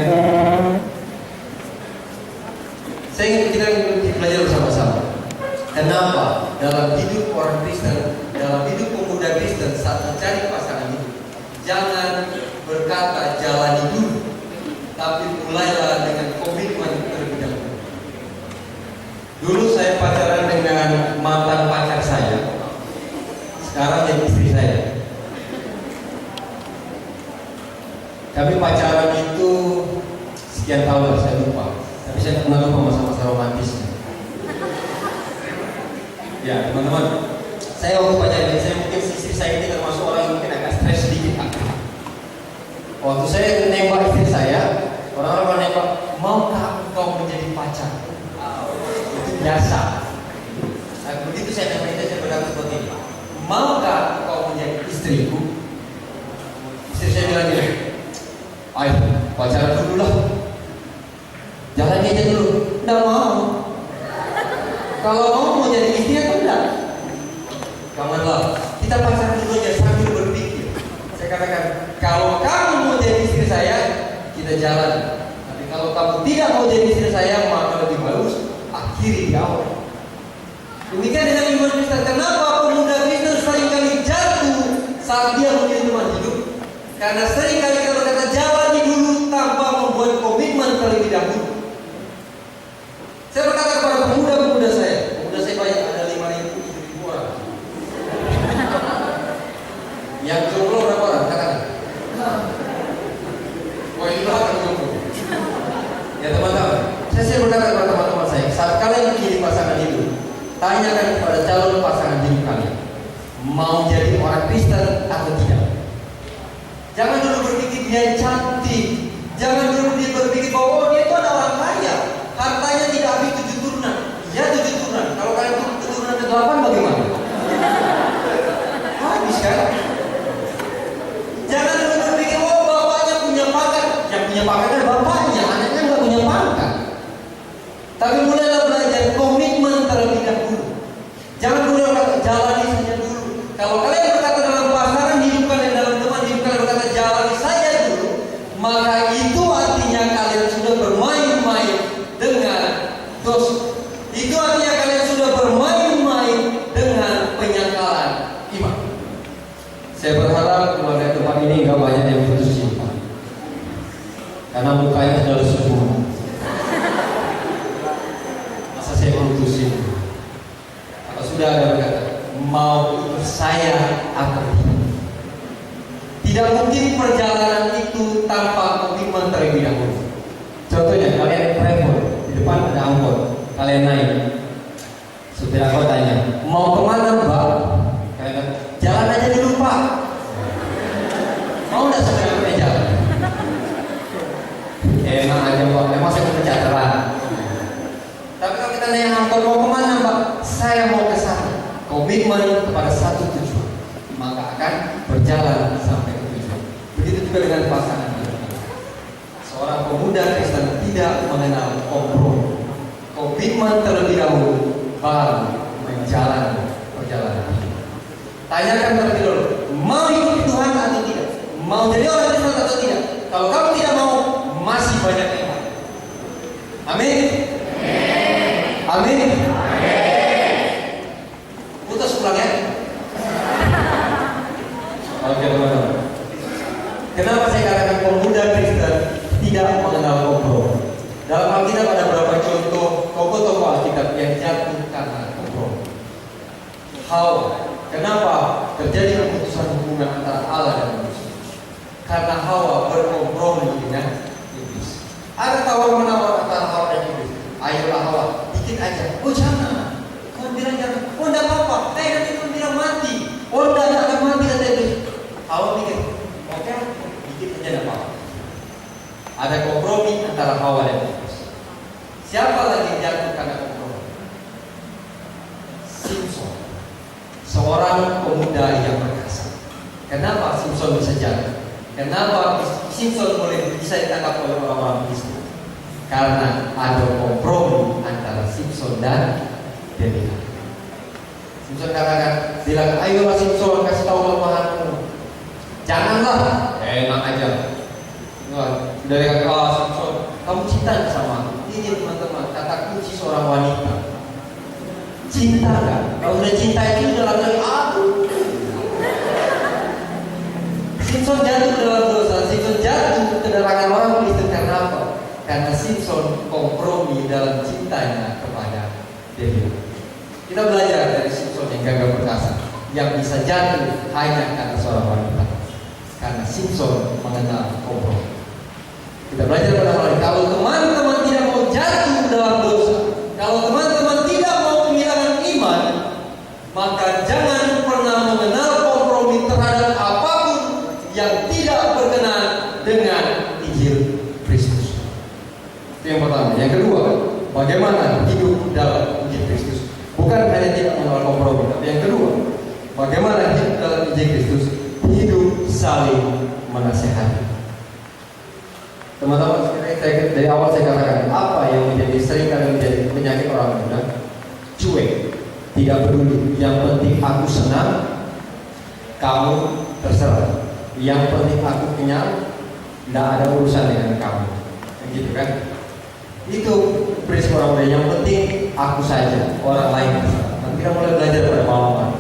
Saya ingin kita belajar bersama-sama. Kenapa dalam hidup orang Kristen, dalam hidup pemuda Kristen saat mencari pasangan hidup, jangan berkata jalani dulu, tapi mulailah dengan komitmen terlebih dahulu. Dulu saya pacaran dengan mantan pacar saya, sekarang jadi istri saya. Kami pacaran itu sekian tahun, saya lupa. Tapi saya pernah lupa masa-masa romantisnya. Ya teman-teman, saya waktu pacaran ini, saya mungkin istri saya ini termasuk orang yang mungkin agak stres sedikit. Waktu saya nembak istri saya, orang-orang nembak, maukah engkau menjadi pacar? Itu biasa. Nah, begitu saya nembak itu, saya berkata seperti ini, maukah engkau menjadi istriku? Istri saya bilang gini, ayo pacaran dulu lah, jalan aja dulu. Nggak mau. Kalau mau jadi istri atau enggak? Kawanlah, kita pacaran dulu aja sambil berpikir. Saya katakan, kalau kamu mau jadi istri saya, kita jalan. Tapi kalau kamu tidak mau jadi istri saya, maka lebih bagus akhiri di awal. Demikian dengan iman Kristen. Kenapa pemuda Kristen seringkali jatuh saat dia memilih teman hidup? Karena seringkali kita berkata jalani dulu tanpa membuat komitmen terlebih dahulu. Saya berkata kepada pemuda saya banyak, ada 5.000 orang. Yang jomblo berapa orang? Katakan. Oh itu akan jomblo. Ya teman-teman, saya berkata kepada teman-teman saya, saat kalian menjadi pasangan hidup, tanyakan kepada calon pasangan hidup kalian, mau jadi orang Kristen atau tidak. Jangan dulu berpikir dia cantik. Jangan dulu dia berpikir bahwa dia itu adalah orang kaya, hartanya tidak habis 7 turunan. Ya 7 turunan. Kalau kalian keturunan ke-8 bagaimana? Habis kan? Jangan dulu berpikir, oh bapaknya punya pangkat. Yang punya pangkat kan bapaknya, anaknya nggak punya pangkat. Tapi mulailah belajar komitmen terlebih dahulu. Jangan dulu jalani saja dulu. Kalau kalian berkata dalam pasaran, hidupkan yang dalam teman, hidupkan yang berkata jalani saja dulu, maka itu artinya kalian sudah bermain-main dengan dosa. Itu artinya kalian sudah bermain-main dengan penyangkalan iman. Saya berharap keluarga tempat ini enggak banyak yang putus cinta, karena mukanya adalah semua. Masa saya putusin? Kalau sudah ada berkata, mau ikut saya atau tidak? Tidak mungkin perjalanan itu tanpa komitmen terlebih dahulu. Contohnya, kalian travel, di depan ada angkot, kalian naik. Supir angkot tanya, mau kemana Mbak? Kalian kata, jalan aja dulu Pak. Mau nggak sampai ke jalan? Emang aja Mbak, emang saya mau jalan. Tapi kalau kita nanya angkot mau kemana Mbak? Saya mau ke sana. Komitmen kepada satu tujuan, maka akan berjalan sampai ke tujuan. Begitu juga dengan pasangan kita. Seorang pemuda Kristen tidak mengenal kompromi. Komitmen terlebih dahulu, baru menjalani perjalanan. Tanyakan terlebih dahulu, mau ikut Tuhan atau tidak? Mau jadi orang Kristen atau tidak? Kalau kamu tidak mau, masih banyak yang lain. Amin. Amin. Putus pulang ya. Oke teman-teman. Kenapa saya katakan pemuda Kristen tidak mengenal kompromi? Dalam Alkitab ada beberapa contoh tokoh-tokoh Alkitab yang jatuh karena kompromi. Hawa. Kenapa terjadi keputusan hubungan antara Allah dan manusia? Karena Hawa berkompromi dengan iblis. Ada tawar-menawar antara Hawa dan iblis. Ayolah Hawa, dikit aja. Oh jangan. Kau bilang jangan. Oh enggak apa-apa. Nanti kau bilang mati. Oh enggak akan mati kata iblis. Hawa pikir, oke, dikit aja enggak apa-apa. Ada kompromi antara Hawa dan iblis. Siapa lagi yang jatuh karena kompromi? Simpson, seorang pemuda yang perkasa. Kenapa Simpson bisa jatuh? Kenapa Simpson boleh bisa ditangkap oleh orang-orang Kristen? Karena ada kompromi antara Simpson dan Delila. Simpson katakan, bilang, ayolah Simpson, kasih tahu kelemahanmu. Janganlah, enak aja. Dari kakak Simpson, kamu cinta sama aku? Ini teman-teman, kata kunci seorang wanita. Cinta kan? Kalau udah cinta itu udah lagi aduh. Simpson jatuh ke dalam dosa. Simpson jatuh ke dalam orang Kristen karena apa? Karena Simpson kompromi dalam cintanya kepada Delila. Kita belajar dari Simpson yang gagah perkasa, yang bisa jatuh hanya karena seorang wanita. Karena Simpson mengenal kompromi. Kita belajar pada hari kalau teman-teman tidak mau jatuh dalam dosa, kalau teman-teman tidak mau kehilangan iman, maka jangan pernah mengenal kompromi terhadap apapun yang tidak berkenan dengan Injil Kristus. Itu yang pertama. Yang kedua, bagaimana hidup dalam Injil Kristus? Bukan hanya tidak mengenal kompromi, tapi yang kedua, bagaimana hidup dalam Injil Kristus? Hidup saling menasehati. Teman-teman, dari awal saya katakan apa yang seringkali menjadi penyakit orang muda? Cuek, tidak peduli. Yang penting aku senang, kamu terserah. Yang penting aku kenyang, tidak ada urusan dengan kamu. Begitu kan? Itu prinsip orang muda. Yang penting aku saja, orang lain terserah. Nanti kita mulai belajar pada malam.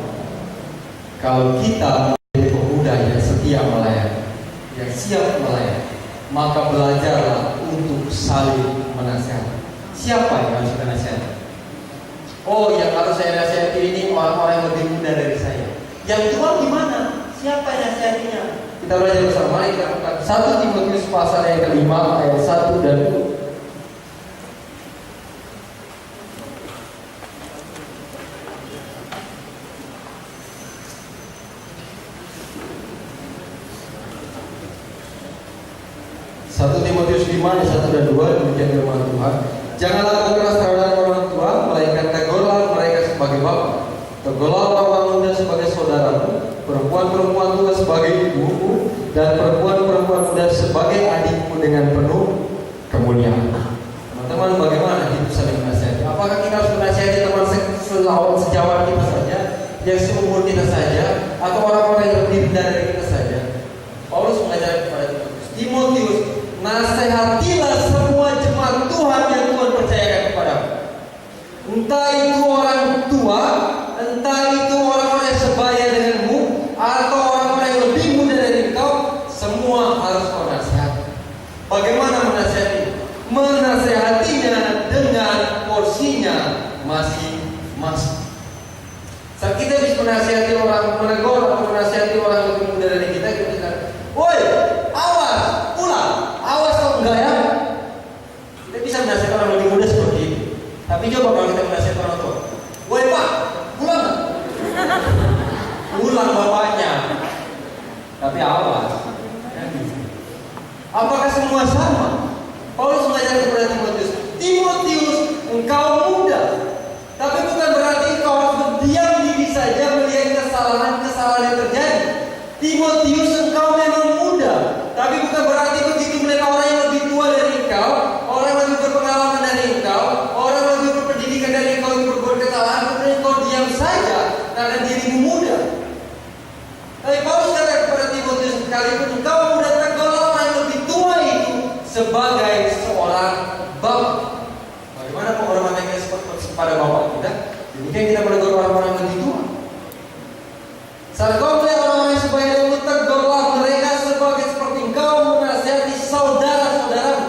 Kalau kita menjadi pemuda yang setia melayani, yang siap melayani, maka belajarlah untuk saling menasihati. Siapa yang harus kita nasihati? Oh, yang harus saya nasihati ini orang-orang yang lebih muda dari saya. Yang tua gimana? Siapa yang nasihatinya? Kita belajar bersama. Mari kita buka 1 Timotius pasal yang ke-5 ayat 1 dan 2. Timotius 5 ayat 1 dan 2 demikian firman Tuhan. Janganlah kau keras terhadap orang tua, melainkan tegurlah mereka sebagai bapa. Tegurlah orang muda sebagai saudaramu, perempuan-perempuan tua sebagai ibumu, dan perempuan-perempuan muda sebagai adikmu dengan penuh kemuliaan. Teman-teman, bagaimana hidup saling menasihati? Apakah kita harus menasihati teman sejawat kita saja, yang seumur kita saja, terpindah dari kita saja. Paulus mengajarkan kepada Timotius, nasihatilah semua jemaat Tuhan yang Tuhan percayakan kepadamu. Entah itu orang tua, entah itu orang-orang yang sebaya denganmu, atau orang-orang yang lebih muda dari engkau, semua harus kau nasihati. Bagaimana menasihati? Menasihatinya dengan porsinya masing-masing. Saat kita bisa menasihati orang, menegur atau menasihati orang lebih muda dari kita bisa, woi, awas, pulang, awas kau enggak ya. Kita bisa menasihati orang lebih muda seperti itu. Tapi coba kalau kita menasihati orang tua, woi pak, pulang nggak? Pulang bapaknya. Tapi awas. Apakah semua sama? Paulus mengajarkan kepada Timotius, Timotius, engkau muda, tapi bukan berarti engkau harus berdiam diri saja melihat kesalahan-kesalahan yang terjadi. Timotius, engkau memang muda, tapi bukan berarti begitu melihat orang yang lebih tua dari engkau, orang yang lebih berpengalaman dari engkau, orang yang lebih berpendidikan dari engkau yang berbuat kesalahan, kemudian engkau diam saja karena dirimu muda. Tapi Paulus katakan kepada Timotius, sekalipun engkau muda, tegurlah orang yang lebih tua itu sebagai seorang bapak. Bagaimana penghormatan kita kepada bapak kita? Demikian kita menegur orang-orang yang lebih tua. Saat kau melihat orang-orang yang sebaya denganmu, tegurlah mereka sebagai seperti engkau menasihati saudara-saudaramu.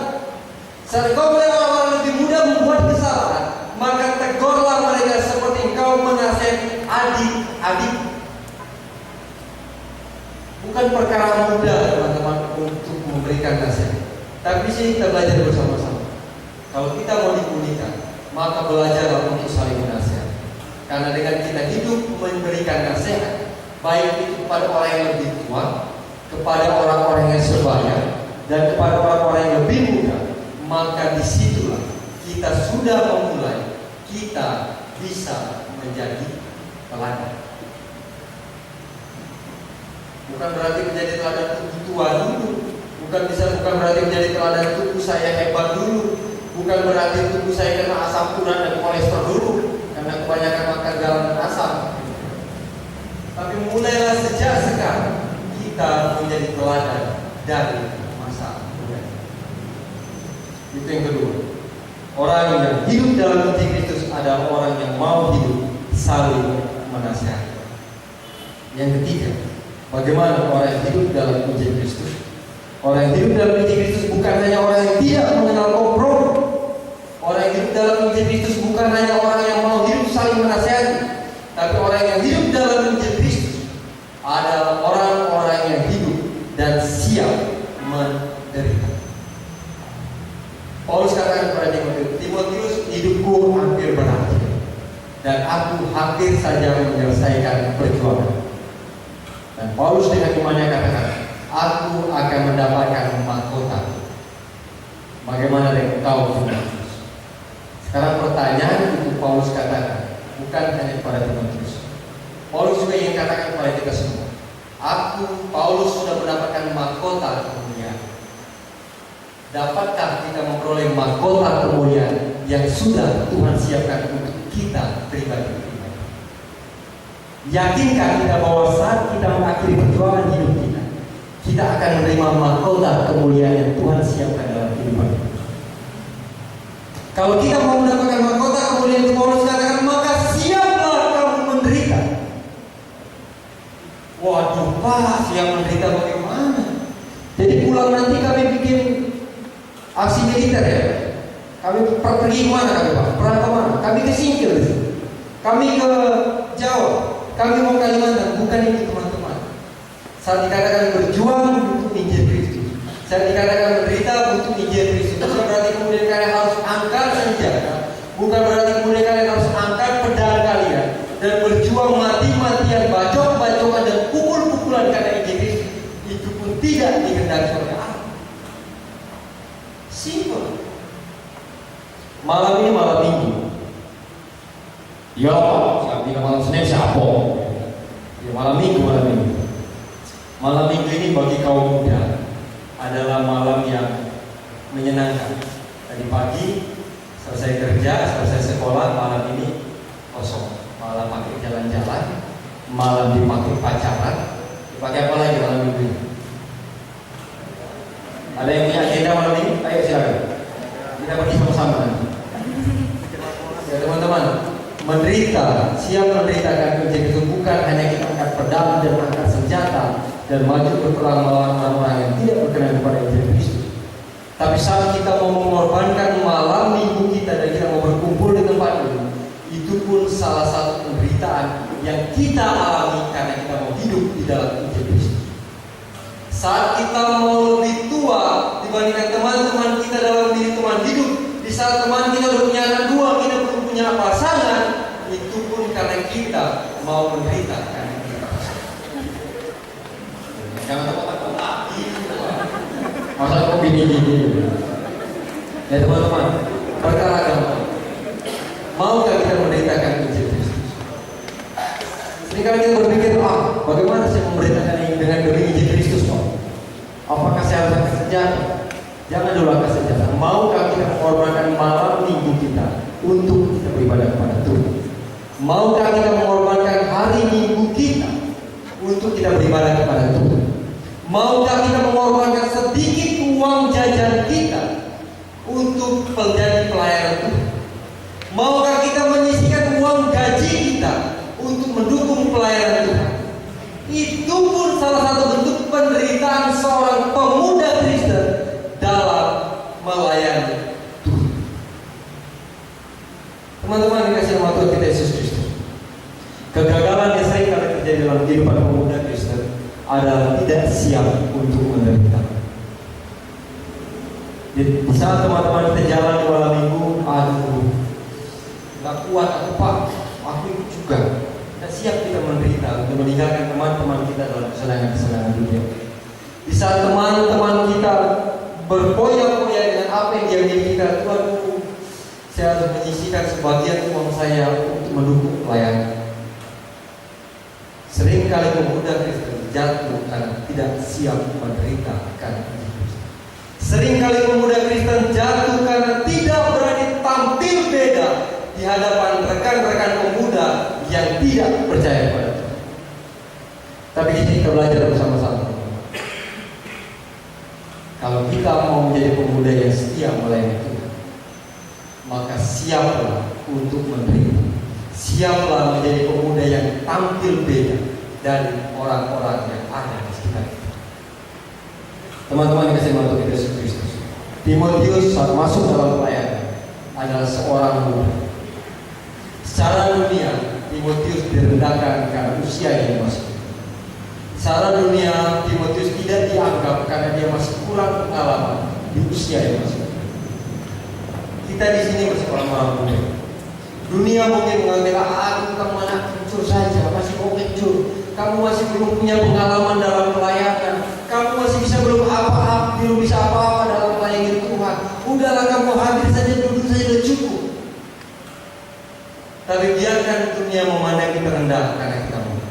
Saat kau melihat orang-orang yang lebih muda membuat kesalahan, maka tegurlah mereka seperti engkau menasihati adik-adik. Bukan perkara mudah teman-teman untuk memberikan nasihat. Tapi sih kita belajar bersama-sama. Kalau kita mau dipulihkan, maka belajarlah untuk saling menasihat. Karena dengan kita hidup memberikan nasihat, baik itu kepada orang yang lebih tua, kepada orang-orang yang sebaya, dan kepada orang-orang yang lebih muda, maka disitulah kita sudah memulai, kita bisa menjadi teladan. Bukan berarti menjadi teladan tubuh tua dulu, bukan berarti menjadi teladan tubuh saya hebat dulu, bukan berarti tubuh saya kena asam urat dan kolesterol dulu karena kebanyakan makan garam dan asam. Tapi mulailah sejak sekarang kita menjadi teladan dari masa muda. Itu yang kedua. Orang yang hidup dalam Injil Kristus adalah orang yang mau hidup saling menasihati. Yang ketiga, bagaimana orang yang hidup dalam Injil Kristus? Orang yang hidup dalam Injil Kristus bukan hanya orang yang tidak mengenal kompromi. Orang yang hidup dalam Injil Kristus bukan hanya orang yang mau hidup saling menasihati. Tapi orang yang hidup dalam Injil Kristus adalah orang-orang yang hidup dan siap menderita. Paulus katakan kepada Timotius, hidupku hampir berakhir dan aku hampir saja menyelesaikan perjuangan. Dan Paulus dengan imannya katakan, aku akan mendapatkan mahkota. Bagaimana dengan engkau, Timotius? Sekarang pertanyaan itu Paulus katakan bukan hanya kepada Timotius. Paulus juga ingin katakan kepada kita semua, aku, Paulus, sudah mendapatkan mahkota kemuliaan. Dapatkah kita memperoleh mahkota kemuliaan yang sudah Tuhan siapkan untuk kita pribadi-pribadi? Yakinkah kita bahwa saat kita mengakhiri perjuangan hidup kita akan menerima mahkota kemuliaan yang Tuhan siapkan dalam kehidupan kita? Kalau kita mau mendapatkan mahkota kemuliaan itu, Paulus katakan, maka siaplah kamu menderita. Waduh Pak, siap menderita bagaimana? Jadi pulang nanti kami bikin aksi militer ya. Kami pergi kemana kami Pak? Perang kemana? Kami ke Singkil, kami ke Jawa, kami mau Kalimantan. Bukan itu teman-teman. Saat dikatakan berjuang untuk Injil Kristus, saat dikatakan menderita untuk Injil Kristus, bukan berarti kemudian kalian harus angkat senjata, bukan berarti kemudian kalian harus angkat pedang kalian dan berjuang mati-matian, bacok-bacokan dan pukul-pukulan karena Injil Kristus. Itu pun tidak dikehendaki oleh Allah. Simpel. Malam ini malam Minggu. Ya Pak, siapa malam Senin siapa? Ya malam Minggu, malam Minggu. Malam Minggu ini bagi kaum muda adalah malam yang menyenangkan. Tadi pagi selesai kerja, selesai sekolah, malam ini kosong. Malam pakai jalan-jalan, malam dipakai pacaran, Pakai apa lagi malam minggu ini? Ada yang punya agenda malam ini? Ayo silakan. Kita pergi sama-sama. Ya teman-teman, menderita, siap menderitakan kunci itu bukan hanya kita angkat pedang dan angkat senjata dan maju berperang melawan orang-orang yang tidak berkenan kepada Injil Kristus. Tapi saat kita mau mengorbankan malam minggu kita dan kita mau berkumpul di tempat ini, itu pun salah satu penderitaan yang kita alami karena kita mau hidup di dalam Injil Kristus. Saat kita mau lebih tua dibandingkan teman-teman kita dalam diri teman hidup, di saat teman kita udah punya anak dua, kita belum punya pasangan, itu pun karena kita mau menderita karena kita. Jangan takut-takut. Masa kok gini-gini? Ya teman-teman, perkara agama. Maukah kita menderitakan Injil Kristus? Seringkali kita berpikir, bagaimana saya memberitakan ini dengan demi Injil Kristus, Pak? Apakah saya harus angkat senjata? Jangan dulu angkat senjata. Maukah kita mengorbankan malam minggu kita untuk kita beribadah kepada Tuhan? Maukah kita mengorbankan hari minggu kita untuk kita beribadah kepada Tuhan? Maukah kita mengorbankan sedikit uang jajan kita untuk menjadi pelayan Tuhan? Maukah kita menyisihkan uang gaji kita untuk mendukung pelayanan Tuhan? Itu pun salah satu bentuk penderitaan seorang pemuda Kristen dalam melayani Tuhan. Teman-teman dikasih nama Tuhan kita Yesus Kristus, kegagalan yang sering kali terjadi dalam kehidupan pemuda Kristen adalah tidak siap untuk menderita. Di saat teman-teman kita jalan di malam minggu, nggak kuat aku Pak, aku ikut juga. Tidak siap kita menderita untuk meninggalkan teman-teman kita dalam kesenangan-kesenangan dunia. Di saat teman-teman kita berpoya-poya dengan apa yang dia miliki, Tuhan, saya harus menyisihkan sebagian uang saya untuk mendukung pelayanan. Seringkali pemuda Kristen jatuh karena tidak siap menderita karena Kristus. Seringkali pemuda Kristen jatuh karena tidak berani tampil beda di hadapan rekan-rekan pemuda yang tidak percaya kepada Tuhan. Tapi di sini kita belajar bersama-sama. Kalau kita mau menjadi pemuda yang setia melayani Tuhan, maka siaplah untuk menderita. Siaplah menjadi pemuda yang tampil beda dari orang-orang yang ada di sekitar kita. Teman-teman yang kasih mantu kita Yesus Kristus, Timotius saat masuk dalam pelayanan adalah seorang muda. Secara dunia, Timotius direndahkan karena usia yang masih muda. Secara dunia, Timotius tidak dianggap karena dia masih kurang pengalaman di usia yang masih muda. Kita di sini masih orang-orang muda. Dunia mungkin menganggap, kamu anak kencur saja, masih mau kencur. Kamu masih belum punya pengalaman dalam pelayanan. Kamu masih belum bisa apa-apa dalam melayani Tuhan. Udahlah kamu hadir saja, duduk saja sudah cukup. Tapi biarkan dunia memandang kita rendah karena kita muda.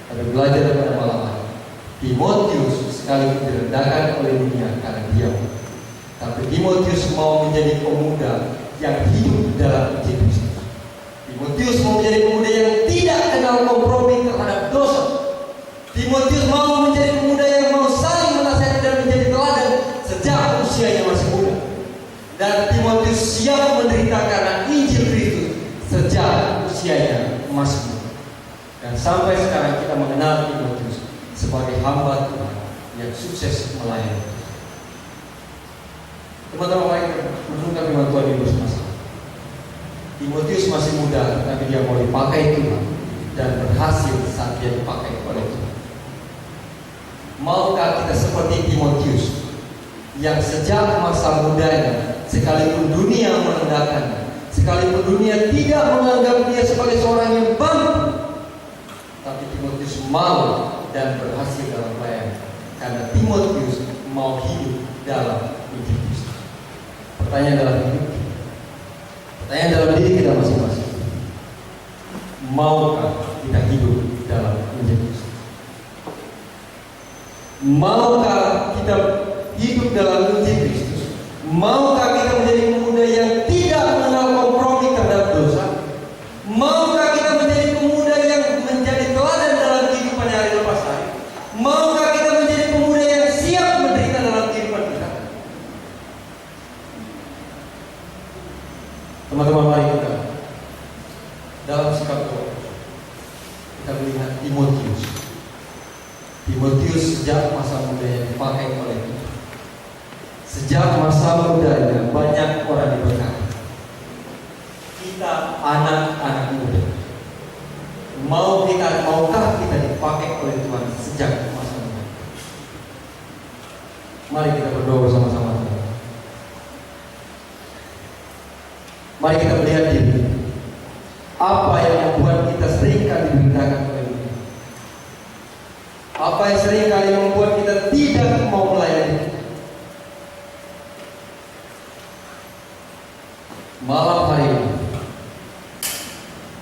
Tapi belajar pada malam hari, Timotius sekali direndahkan oleh dunia karena dia muda. Tapi Timotius mau menjadi pemuda yang hidup dalam Injil Kristus. Timotius mau menjadi pemuda yang tidak kenal kompromi terhadap dosa. Timotius mau menjadi pemuda yang mau saling menasihati dan menjadi teladan sejak usianya masih muda. Dan Timotius siap menderita karena Injil Kristus sejak usianya masih muda. Dan sampai sekarang kita mengenal Timotius sebagai hamba Tuhan yang sukses melayani. Teman-teman lain mendengar firman Tuhan ini bersama-sama. Timotius masih muda, tapi dia mau dipakai Tuhan dan berhasil saat dia dipakai oleh Tuhan. Maukah kita seperti Timotius yang sejak masa mudanya, sekalipun dunia merendahkannya, sekalipun dunia tidak menganggap dia sebagai seorang yang bangga, tapi Timotius mau dan berhasil dalam pelayanan karena Timotius mau hidup dalam Injil Kristus. Pertanyaan dalam hidup, pertanyaan dalam diri kita masing-masing. Maukah kita hidup dalam Injil Kristus? Maukah kita hidup dalam Injil Kristus? Maukah kita menjadi pemuda yang tidak mengenal kompromi terhadap dosa? Maukah kita menjadi pemuda yang menjadi teladan dalam kehidupan hari lepas hari? Timotius. Timotius sejak masa mudanya dipakai oleh Tuhan. Sejak masa mudanya banyak orang diberkati. Kita anak-anak muda, maukah kita dipakai oleh Tuhan sejak masa muda? Mari kita berdoa bersama-sama. Mari kita melihat diri. Apa yang membuat kita seringkali diberitakan oleh dunia? Apa yang seringkali membuat kita tidak mau melayani? Malam hari ini,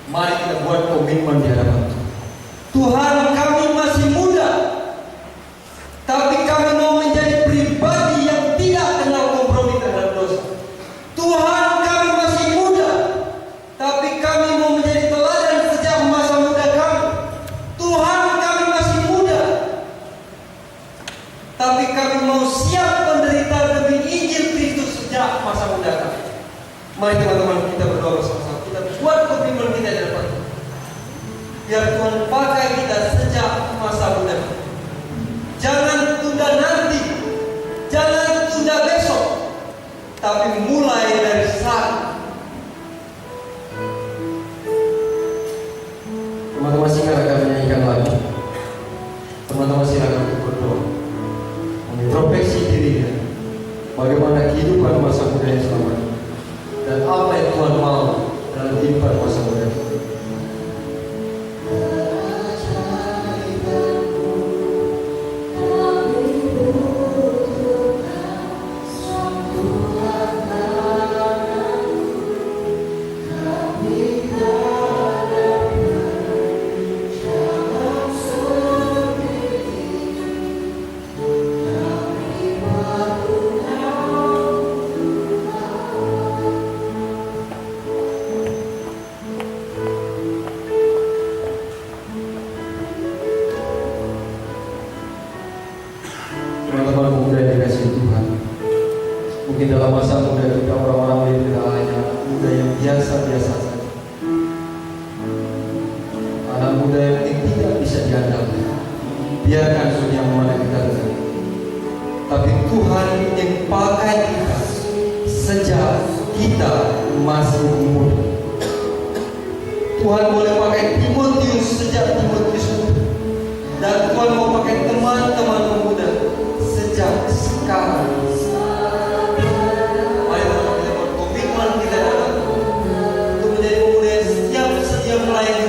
mari kita buat komitmen di hadapan Tuhan. Tuhan, kami masih muda, tapi kami mau menjadi pribadi yang tidak kenal kompromi terhadap dosa. Tuhan, kami masih muda, tapi kami mau menjadi teladan sejak masa muda kami. Tuhan, kami masih muda, tapi kami mau siap menderita demi Injil Kristus sejak masa muda kami. Mari teman-teman kita berdoa bersama-sama. Kita buat komitmen kita di depan Tuhan. Biar Tuhan pakai kita sejak masa muda. Jangan tunda nanti, jangan tunda besok, tapi mulai dari saat. Teman-teman silakan akan menyanyikan lagu. Teman-teman silakan untuk berdoa, mengintrospeksi dirinya, bagaimana kehidupan masa muda yang selama ini, dan apa yang Tuhan mau dalam kehidupan masa muda. Teman-teman muda yang dikasihi Tuhan, mungkin dalam masa muda kita orang-orang ini tidak hanya anak muda yang biasa-biasa saja, anak muda yang tidak bisa diandalkan. Biarkan dunia memandang kita saja, tapi Tuhan ingin pakai kita sejak kita masih muda. Tuhan boleh pakai Timotius sejak Timotius muda, dan Tuhan mau pakai teman-teman pemuda sejak sekarang. Mari teman-teman kita berkomitmen kita dalam untuk menjadi pemuda yang siap sedia melayani.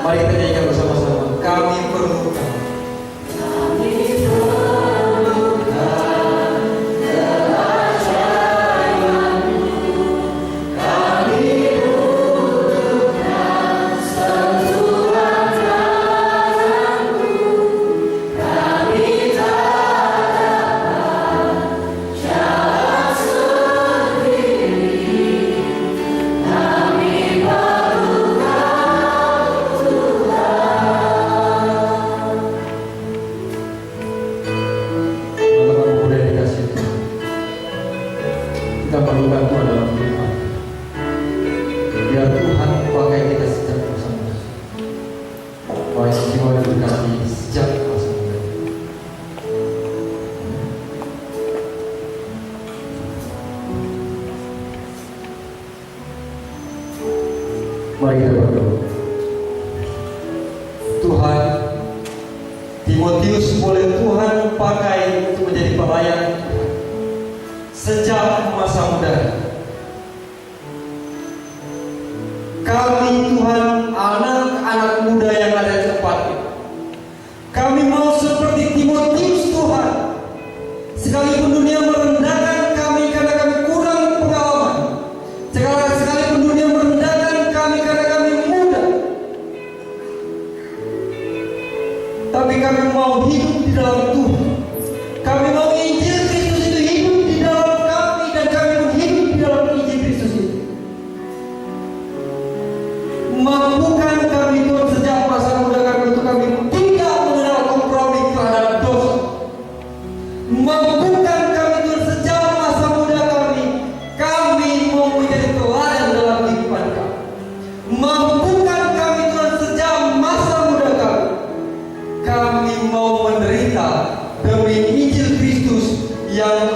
Mari kita nyanyikan bersama-sama. Kami perlukan. Kita perlukan Tuhan dalam kehidupan. Biar Tuhan pakai kita sejak masa muda. Baik jiwa diberkati sejak masa muda. Mari kita berdoa. Tuhan, Timotius boleh Tuhan pakai untuk menjadi pelayan sejak masa muda. Kami Tuhan, anak-anak muda yang ada di tempat ini, kami mau seperti Timotius Tuhan. Sekalipun dunia merendahkan kami karena kami kurang pengalaman, sekalipun dunia merendahkan kami karena kami muda, tapi kami mau hidup di dalam Tuhan. Kami mau Injil Kristus itu hidup di dalam kami, dan kami pun hidup di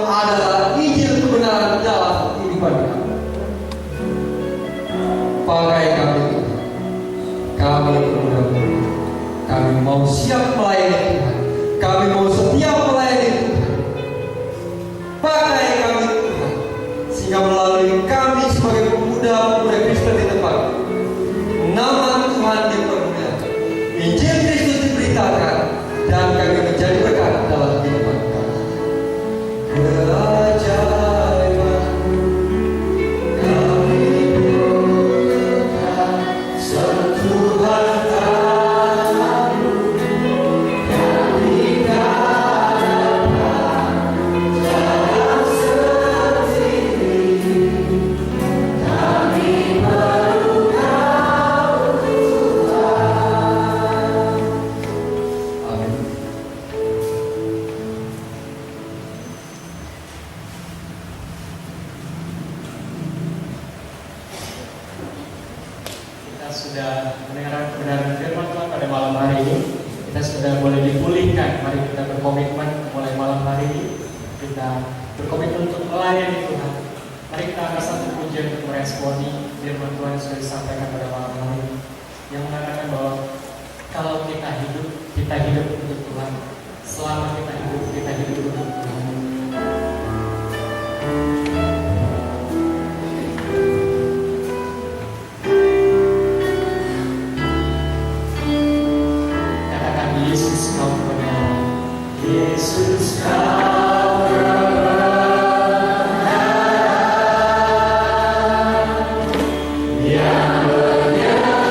adalah Injil kebenaran dalam kehidupan kami. Pakai kami Tuhan. Kami benar-benar, kami mau siap melayani Tuhan. Kami mau setia melayani Tuhan. Pakai kami Tuhan, sehingga melalui kami sebagai pemuda-pemuda Kristen di tempat, nama Tuhan dipermuliakan, Injil Kristus diberitakan, dan kami menjadi berkat dalam kehidupan kami. Keajaiban kami buka, sentuhan tangan-Mu kami dapat jalan sendiri. Kami perlu Kau Tuhan. Amin. Kita sudah mendengarkan kebenaran firman Tuhan pada malam hari ini. Kita sudah boleh dipulihkan. Mari kita berkomitmen mulai malam hari ini. Kita berkomitmen untuk melayani Tuhan. Mari kita angkat satu pujian untuk meresponi firman Tuhan yang sudah disampaikan pada malam hari ini, yang mengatakan bahwa kalau kita hidup untuk Tuhan. Selama kita hidup untuk Tuhan. Katakan Yesus kau benar. Yesus kau benar. Yang menyelamatkan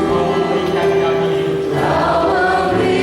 kau memberikan kami hidup. Kau memberikan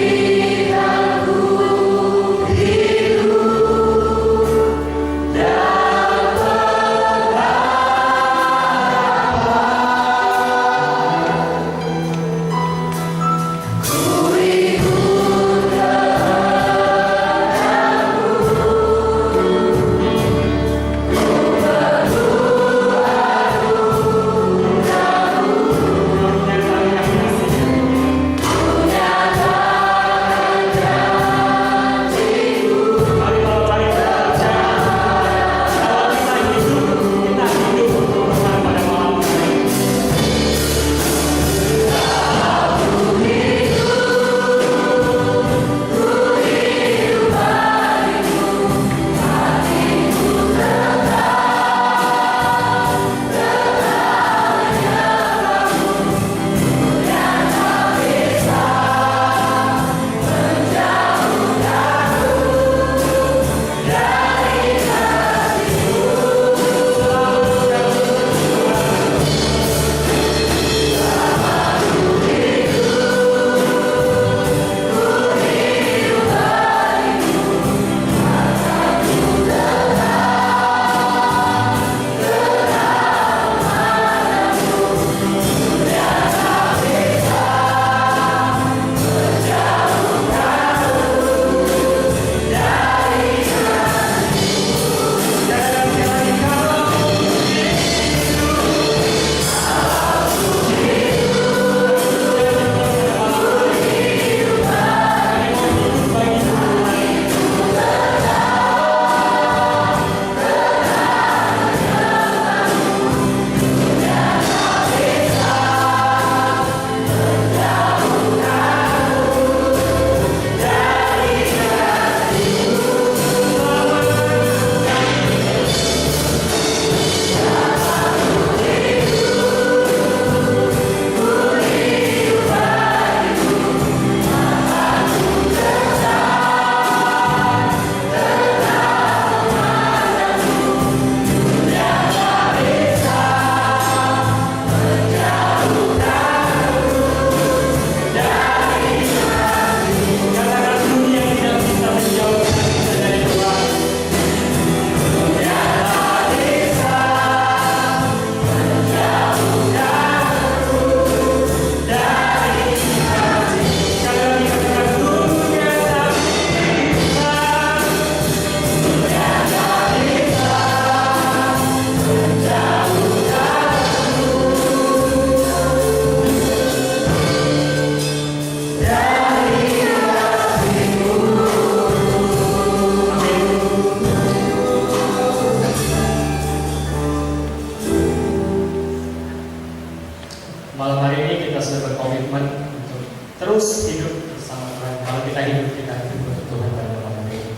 terus hidup bersama Tuhan. Kalau kita hidup untuk Tuhan pada malam hari ini.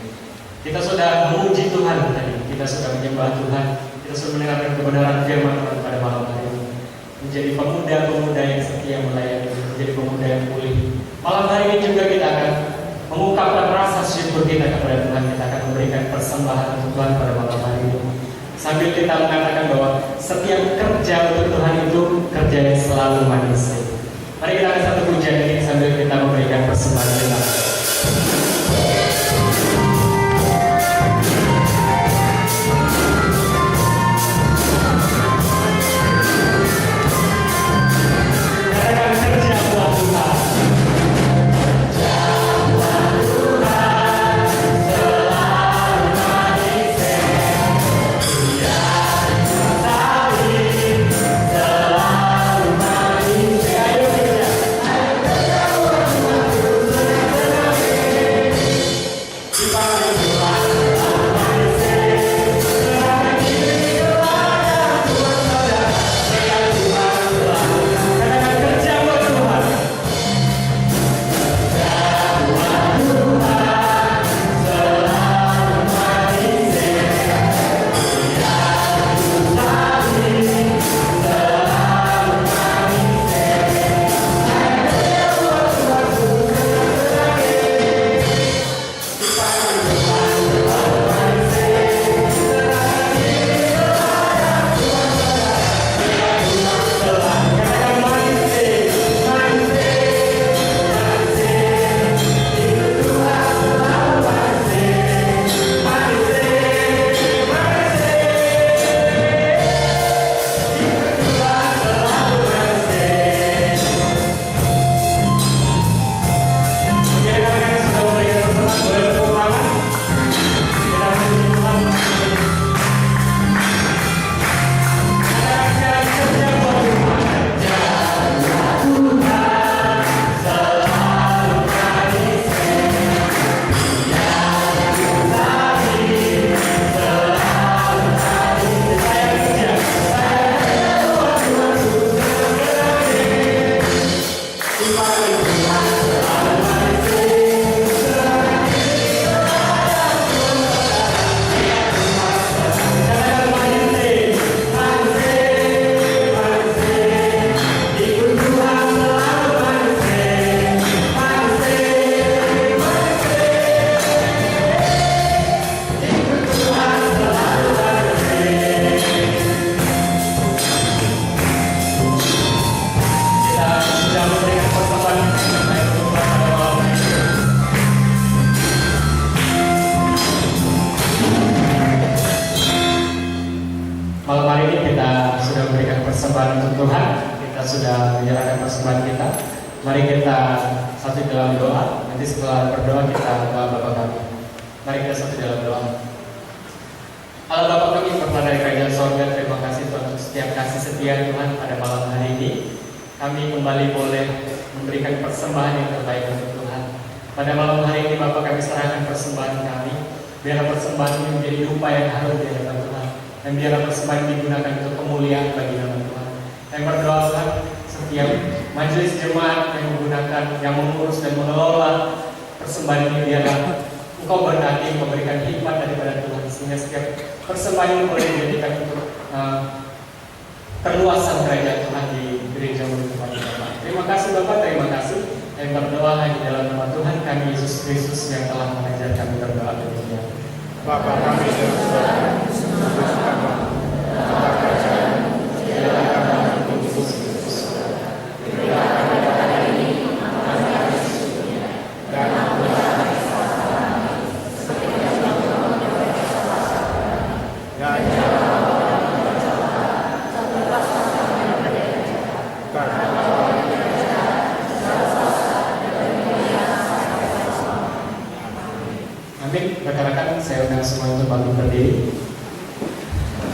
Kita sudah memuji Tuhan tadi, kita sudah menyembah Tuhan, kita sudah mendengarkan kebenaran firman Tuhan pada malam hari ini. Menjadi pemuda-pemuda yang setia melayani, menjadi pemuda yang pulih. Malam hari ini juga kita akan mengungkapkan rasa syukur kita kepada Tuhan. Kita akan memberikan persembahan untuk Tuhan pada malam hari ini. Sambil kita mengatakan bahwa setiap kerja untuk Tuhan itu kerja yang selalu manis. Mari kita akan satu pujian ini sambil kita memberikan persembahan kita. persembahan untuk Tuhan, kita sudah menyerahkan persembahan kita. Mari kita satu dalam doa. Nanti setelah berdoa kita doa Bapa kami. Mari kita satu dalam doa. Allah Bapa kami Bapa dari kerajaan sorga, terima kasih Tuhan untuk setiap kasih setia Tuhan pada malam hari ini. Kami kembali boleh memberikan persembahan yang terbaik untuk Tuhan. Pada malam hari ini Bapa kami serahkan persembahan kami. Biarlah persembahan ini menjadi dupa yang harum di hadapan Tuhan. Dan biarlah persembahan digunakan untuk kemuliaan bagi nama Tuhan. Yang berdoa Tuhan, setiap majelis jemaat yang menggunakan, yang mengurus dan mengelola persembahan ini, biarlah Engkau berkati, memberikan hikmat daripada Tuhan, sehingga setiap persembahan ini boleh dijadikan untuk perluasan kerajaan Tuhan di gereja Tuhan. Terima kasih Bapak, terima kasih. Yang berdoa hanya dalam nama Tuhan kami Yesus Kristus yang telah mengajar kami berdoa demikian. Bapa kami di surga, Amin. Rekan-rekan, saya undang semua untuk bangkit berdiri.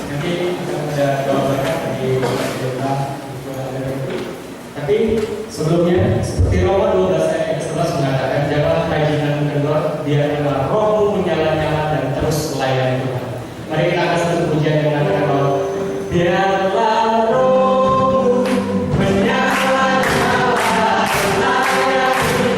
Nanti kita ada doa berkat bagi doa. Tapi sebelumnya, seperti Roma 12 ayat 11 mengatakan, janganlah kerajinan kendor, biarlah rohmu menyala-nyala dan terus layani Tuhan. Mari kita akan satu pujian yang mengatakan bahwa biarlah rohmu menyala-nyala dan layani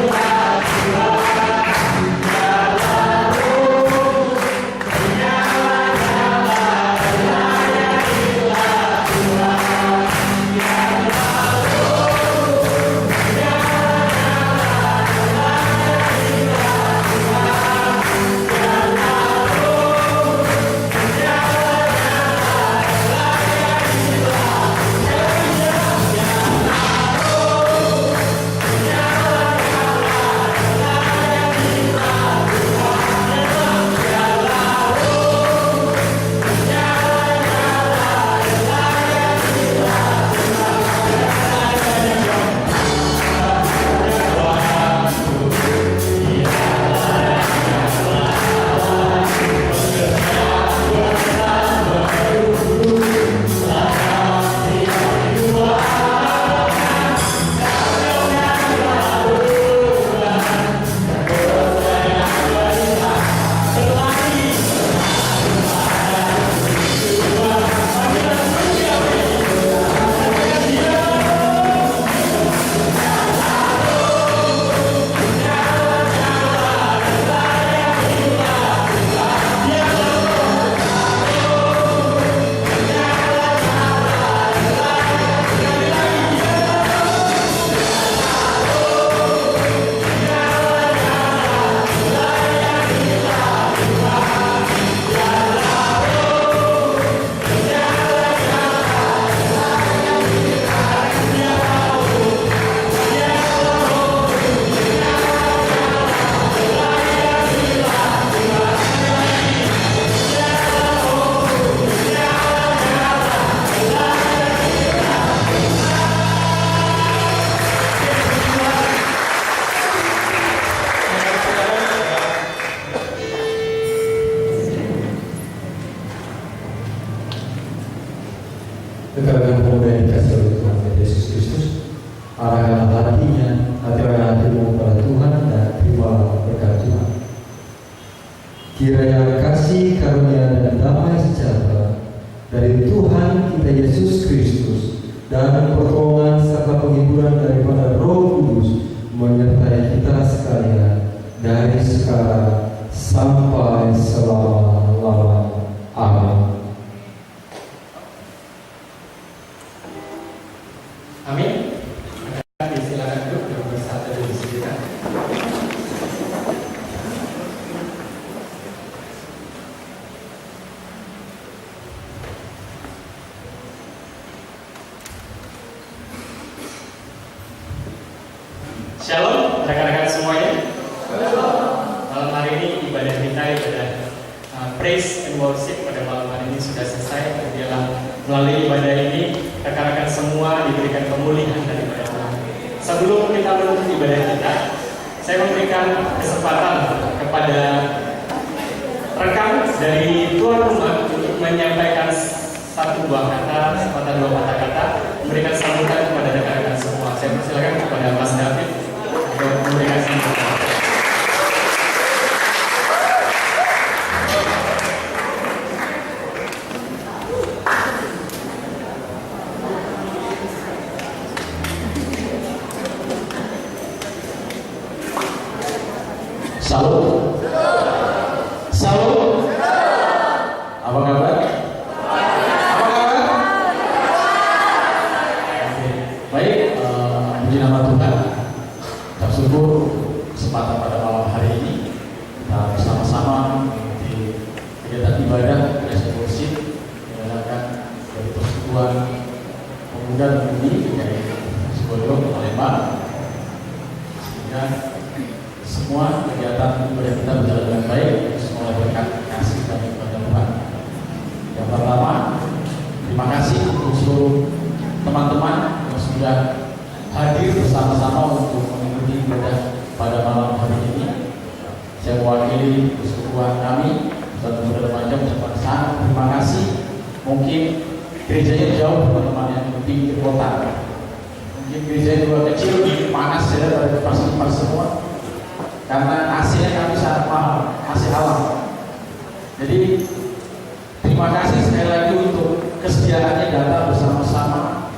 Rekan-rekan pemuda yang dikasih oleh Tuhan Yesus Kristus, arahkan hatinya, hatimu kepada Tuhan dan terima berkat Tuhan. Kiranya kasih karunia dan damai sejahtera dari Tuhan kita Yesus Kristus dan pertolongan serta penghiburan daripada Roh Kudus menyertai kita sekalian dari sekarang sampai selama-lamanya. Amin. Amin. Silakan duduk dan bersatu di sini. Shalom, rekan-rekan semuanya. Malam hari ini ibadah kita ibadah praise and worship pada malam hari ini sudah selesai. Dalam melalui ibadah ini rekan-rekan semua diberikan pemulihan daripada Tuhan. Sebelum kita menutup ibadah kita, saya memberikan kesempatan kepada rekan dari tuan rumah untuk menyampaikan satu dua kata-kata, memberikan sambutan kepada rekan-rekan semua. Saya persilakan kepada Mas David untuk memberikan sambutan. Salam. Salam. Apa kabar? Apa kabar? Oke. Baik, puji nama Tuhan. Kita syukur kesempatan pada malam hari ini kita bersama-sama mengikuti kegiatan ibadah praise and worship diadakan dari Persekutuan Pemuda dan Pemudi dari Sibolga, Palembang. Sehingga semua kegiatan ibadah kita berjalan dengan baik, semua berkat kasih dan kepada Tuhan. Yang pertama, terima kasih untuk seluruh teman-teman yang sudah hadir bersama-sama untuk mengikuti ibadah pada malam hari ini. Saya mewakili persekutuan kami dan Pemuda Remaja mengucapkan sangat terima kasih. Mungkin gerejanya jauh teman-teman yang di pinggir kota. Mungkin gerejanya juga kecil, panas saja dari pas semua. Karena AC-nya kami sangat mahal, AC alam. Jadi terima kasih sekali lagi untuk kesediaannya datang bersama-sama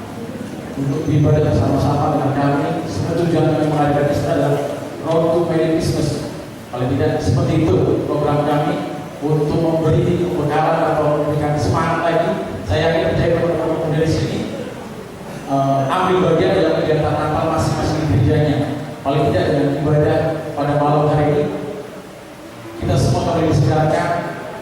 untuk beribadah bersama-sama dengan kami. Sebenarnya tujuan kami mengadakan ini adalah Road to Merry Christmas. Paling tidak seperti itu program kami untuk memberi kebekalan atau memberikan semangat lagi. Saya yakin percaya teman-teman dari sini ambil bagian dalam kegiatan Natal masing-masing gerejanya. Paling tidak dengan ibadah pada malam hari ini kita semua kembali disegarkan,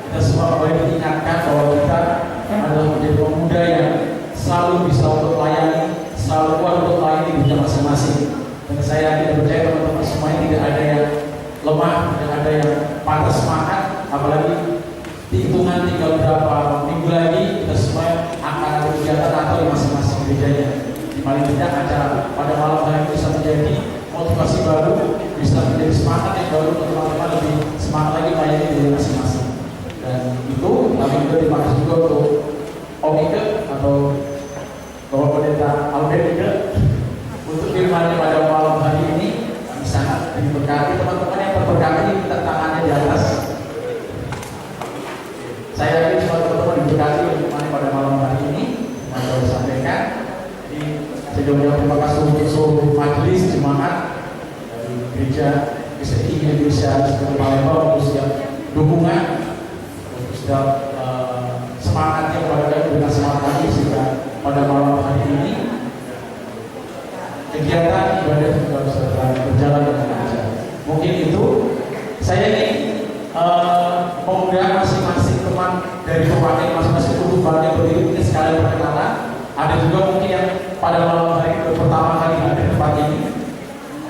kita semua kembali diingatkan bahwa kita adalah menjadi pemuda yang selalu bisa untuk melayani, selalu kuat untuk melayani di dunia masing-masing. Dan saya yakin percaya teman-teman semuanya tidak ada yang lemah, tidak ada yang patah semangat, apalagi di hitungan tinggal beberapa minggu lagi kita semua akan ada kegiatan Natal di masing-masing gerejanya. Paling tidak acara pada malam hari ini bisa menjadi motivasi baru, bisa menjadi semangat yang baru untuk teman-teman lebih semangat lagi melayani diri masing-masing. Dan itu kami juga terima kasih juga untuk Om Ike atau Bapak Pendeta Albert Ike untuk firman-Nya pada malam hari ini. Kami sangat diberkati. Teman-teman yang terberkati kita tangannya di atas. Saya yakin semua teman-teman diberkati firman-Nya pada malam hari ini yang saya sampaikan. Jadi saya juga terima kasih untuk seluruh majelis jemaat dari gereja GCI Indonesia seperti Palembang untuk setiap dukungan, untuk setiap semangatnya kepada kami dengan semangat kami sehingga pada malam hari ini kegiatan ibadah juga bisa berjalan dengan lancar. Mungkin itu saya ingin mengundang masing-masing teman dari pemakai masing-masing kutuban yang berdiri ini sekali perkenalan. Ada juga mungkin yang pada malam hari ini pertama kali hadir di tempat ini.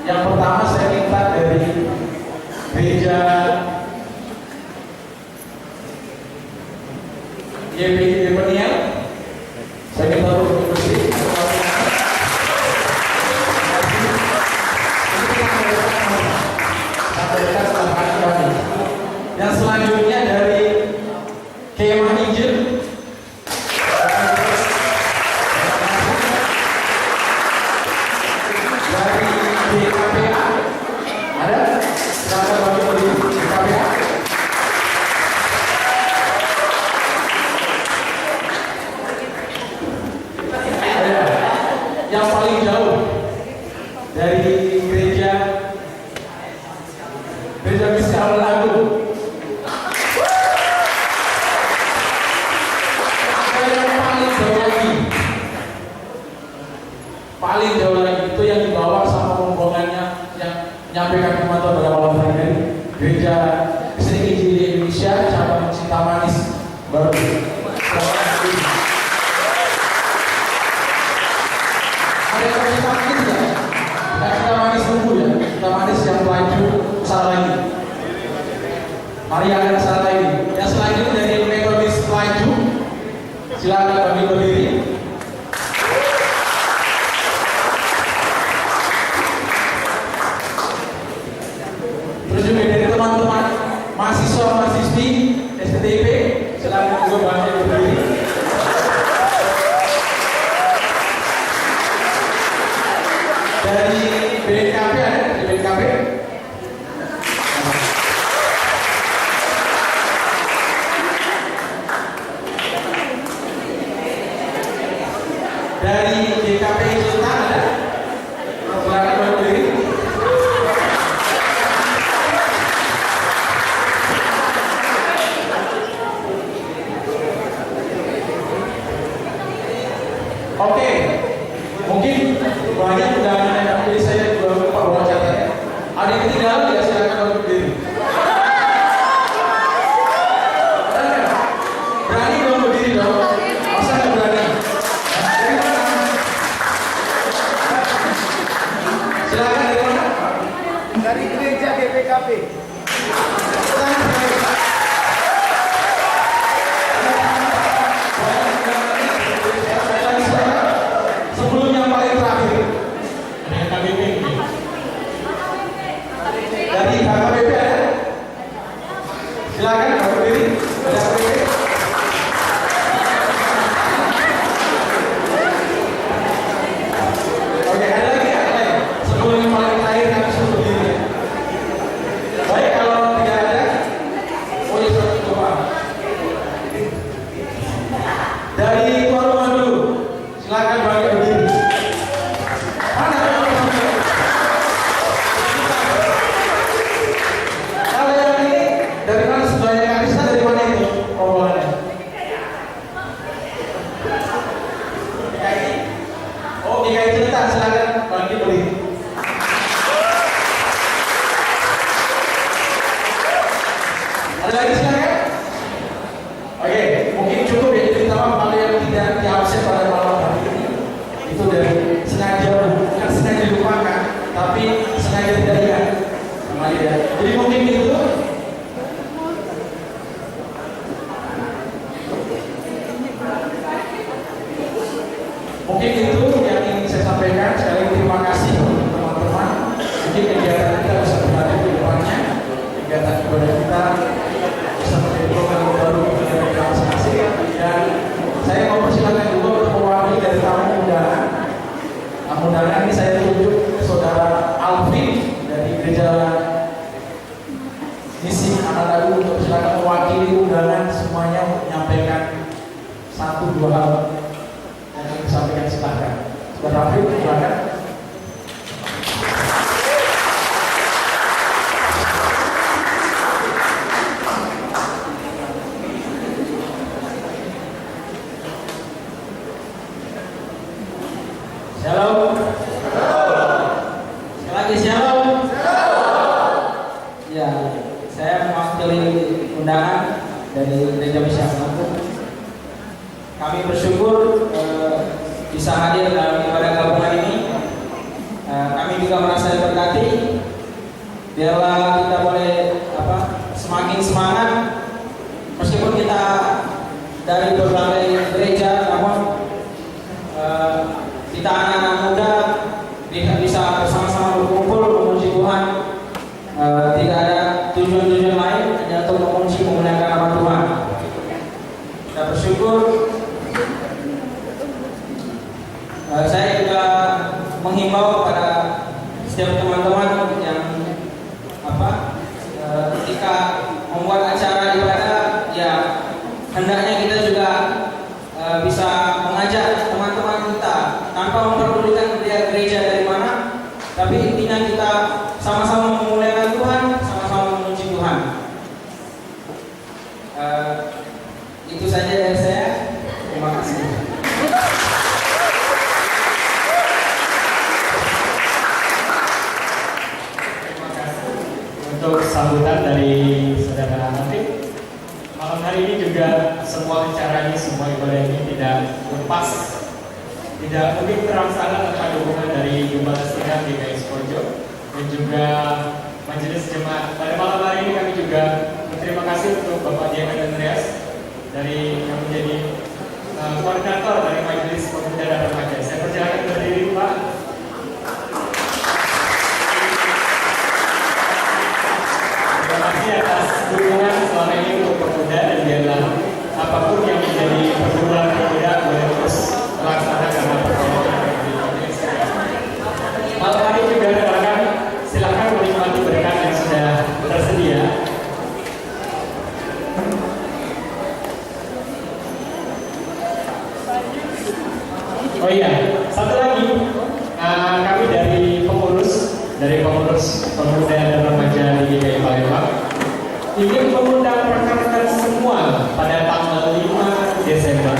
Yang pertama saya minta dari gereja YPG Depeniel, saya minta untuk berdiri. Yang selanjutnya dari Kemah Injil. Kesini Injili Indonesia cabang Cinta Manis baru. Ada yang Cinta Manis ya? Kita Cinta Manis tunggu ya. Cinta Manis yang pelaju salah lagi. Mari ada salah lagi. Yang selanjutnya dari Metodis pelaju. Silakan bagi berdiri. Terus juga dari teman-teman mahasiswa-mahasiswi STTIP, silakan juga bagi berdiri. Dari BNKP ada? Dari BNKP? Dari DKP Sultan ada? Silakan berdiri. Oke, mungkin banyak undangan yang pilih saya juga lupa bawa catatan. Ada yang ketinggalan ya, silakan berdiri. Berani dong berdiri dong. Masa nggak berani? Dari mana? Silakan dari mana? Dari gereja GPKP. Sebelum yang paling terakhir Ada yang KBP. dari HKBP ada? Silakan berdiri. Ada HKBP. Oke, ada lagi ya? Ada lagi? Sebelum yang paling terakhir kami suruh berdiri. Baik, kalau tidak ada, boleh satu coba. Dari Tuan Rumah dulu, silakan bagi berdiri. Mana Tuan Rumah? Kalau yang ini dari mana sebelahnya Kanisa, dari mana itu rombongannya? DKI. Oh, DKI Cerita, silakan bagi berdiri. Ada lagi silakan? Oke, mungkin cukup ya, jadi pertama kalau yang tidak diabsen pada malam hari ini itu dari sengaja, bukan sengaja dilupakan, tapi sengaja tidak ingat. Kembali ya. Jadi mungkin itu. Mungkin itu yang ingin saya sampaikan. Sekali lagi terima kasih untuk teman-teman. Mungkin kegiatan kita bisa berlanjut ke depannya. Kegiatan ibadah kita bisa menjadi program baru dari masing-masing. Dan saya mau persilakan juga untuk mewakili dari tamu undangan. Tamu undangan ini saya tunjuk saudara Alvin dari gereja Misi Anak Agung untuk silakan mewakili undangan semuanya untuk menyampaikan 1-2 hal yang ingin disampaikan. Silakan. Saudara Alvin, silakan. Shalom. Sekali lagi shalom. Ya, saya mewakili undangan dari Gereja Misi Anak Agung. Kami bersyukur bisa hadir dalam ibadah gabungan ini. Kami juga merasa diberkati. Biarlah kita boleh semakin semangat meskipun kita dari berbagai gereja, namun kita anak-anak muda bisa bersama-sama berkumpul memuji Tuhan. Tidak ada tujuan-tujuan lain, hanya untuk memuji memuliakan nama Tuhan. Kita bersyukur. Saya juga menghimbau kepada setiap teman-teman yang ketika membuat acara ibadah, ya hendaknya kita juga bisa mengajak teman-teman kita tanpa memperdulikan gereja dari mana, tapi intinya kita sama-sama memuliakan Tuhan, sama-sama memuji Tuhan. Itu saja dari saya. Terima kasih. Untuk sambutan dari tidak mungkin terlaksana tanpa dukungan dari Gembala Setia GKI Sukoharjo dan juga Majelis Jemaat. Pada malam hari ini kami juga berterima kasih untuk Bapak Dian Andreas dari yang menjadi koordinator dari Majelis Pemuda dan Remaja. Saya persilakan berdiri, Pak. Terima kasih atas dukungan selama ini untuk pemuda, dan biarlah apapun yang menjadi pergumulan pemuda boleh terus terlaksana karena pertolongan dari Indonesia. Malam hari juga rekan-rekan silakan menikmati berkat yang sudah tersedia. Oh iya, satu lagi, kami dari pengurus pemuda dan remaja di GKI Palembang ingin mengundang rekan-rekan semua pada tanggal 5 Desember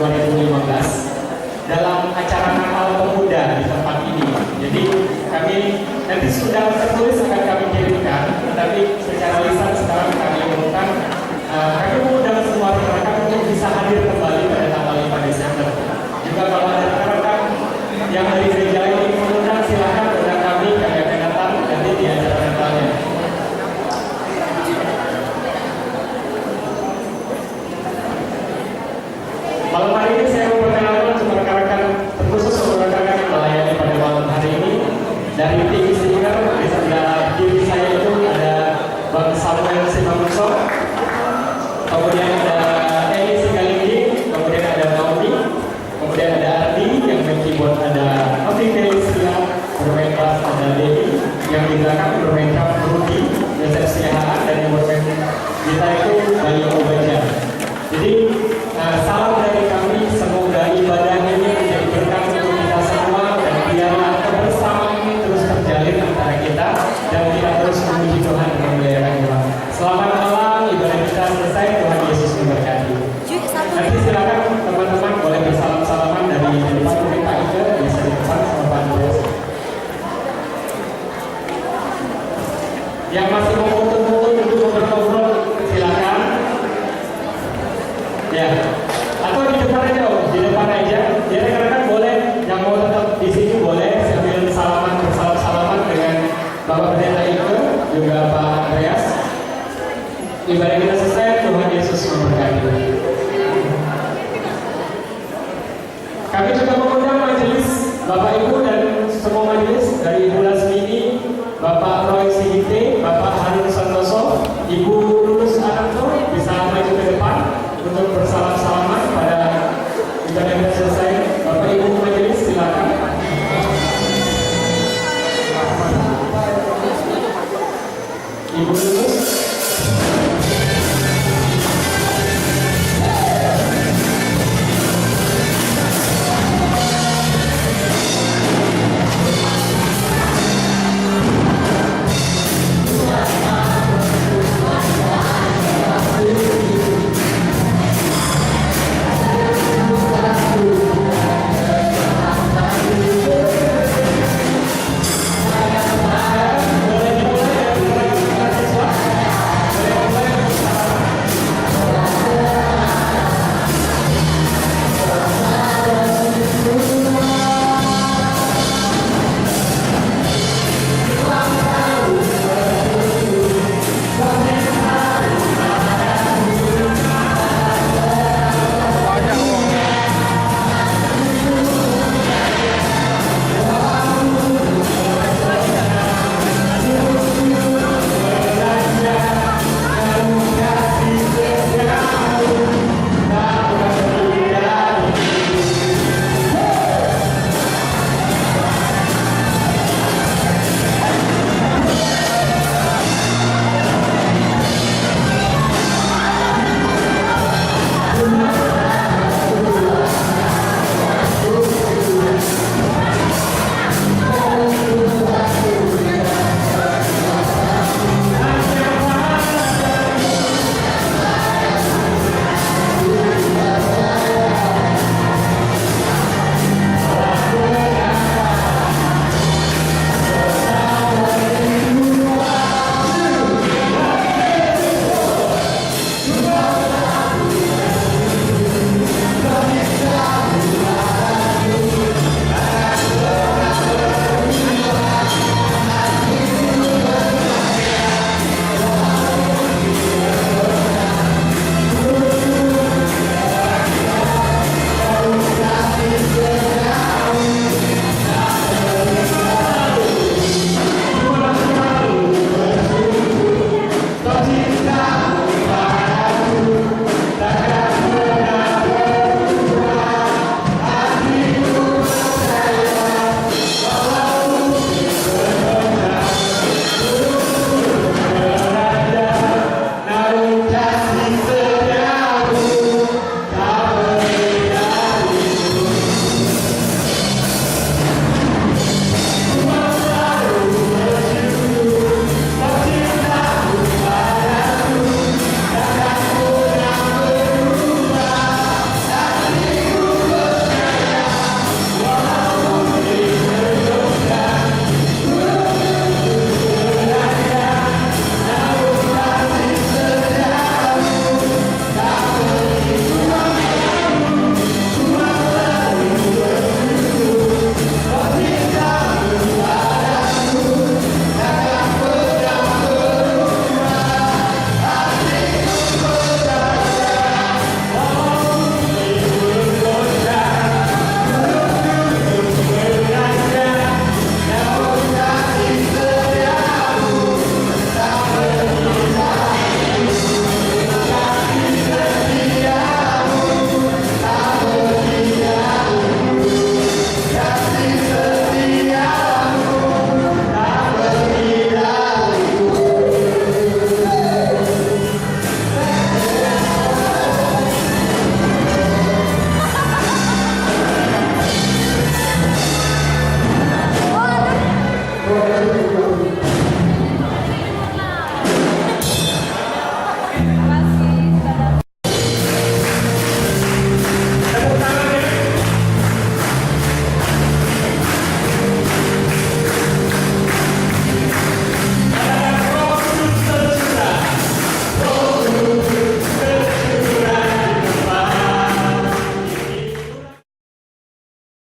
2015 dalam acara Natal Pemuda di tempat ini. Jadi kami nanti sudah tertulis akan kami kirimkan, tetapi secara lisan sekarang kami umumkan, kami mengundang semua rekan-rekan untuk bisa hadir kembali pada tanggal 5 Desember. Juga kalau ada rekan-rekan yang dari gereja ini mengundang, silahkan undang kami akan datang nanti di acara Natalnya. Malam hari ini saya memperkenalkan untuk rekan-rekan, terkhusus untuk rekan-rekan yang melayani pada malam hari ini. Dari tim speaker di sebelah kiri saya itu ada Bang Samuel Simanguso, kemudian ada Eli Sigalinggi, kemudian ada Naomi, kemudian ada Ardi, yang main keyboard ada Novi Felicia, bermain bass ada Dewi, yang di belakang bermain drum Rudy, Yosef Siahaan, dan yang bermain gitar itu Bayu Obaja. Jadi salam dari kami, semoga ibadah ini menjadi berkat untuk kita semua, dan biarlah kebersamaan ini terus terjalin antara kita, dan kita terus memuji Tuhan dan memuliakan Tuhan. Selamat malam, ibadah kita selesai, Tuhan Yesus memberkati. Nanti silakan teman-teman boleh bersalam-salaman dari depan, mungkin Pak Ike bisa di depan sama Pak Andreas. Yang masih mau foto-foto untuk berkobrol silakan. Ya, atau di depan aja, di depan aja. Jadi rekan-rekan boleh yang mau tetap di sini boleh sambil bersalam-salaman dengan Bapak Pendeta Ike juga Pak Andreas. Ibadah kita selesai, Tuhan Yesus memberkati. Kami juga mengundang majelis Bapak Ibu dan semua majelis dari Ibu Lasmini, Bapak Roy Sigite, Bapak Harun Santoso, Ibu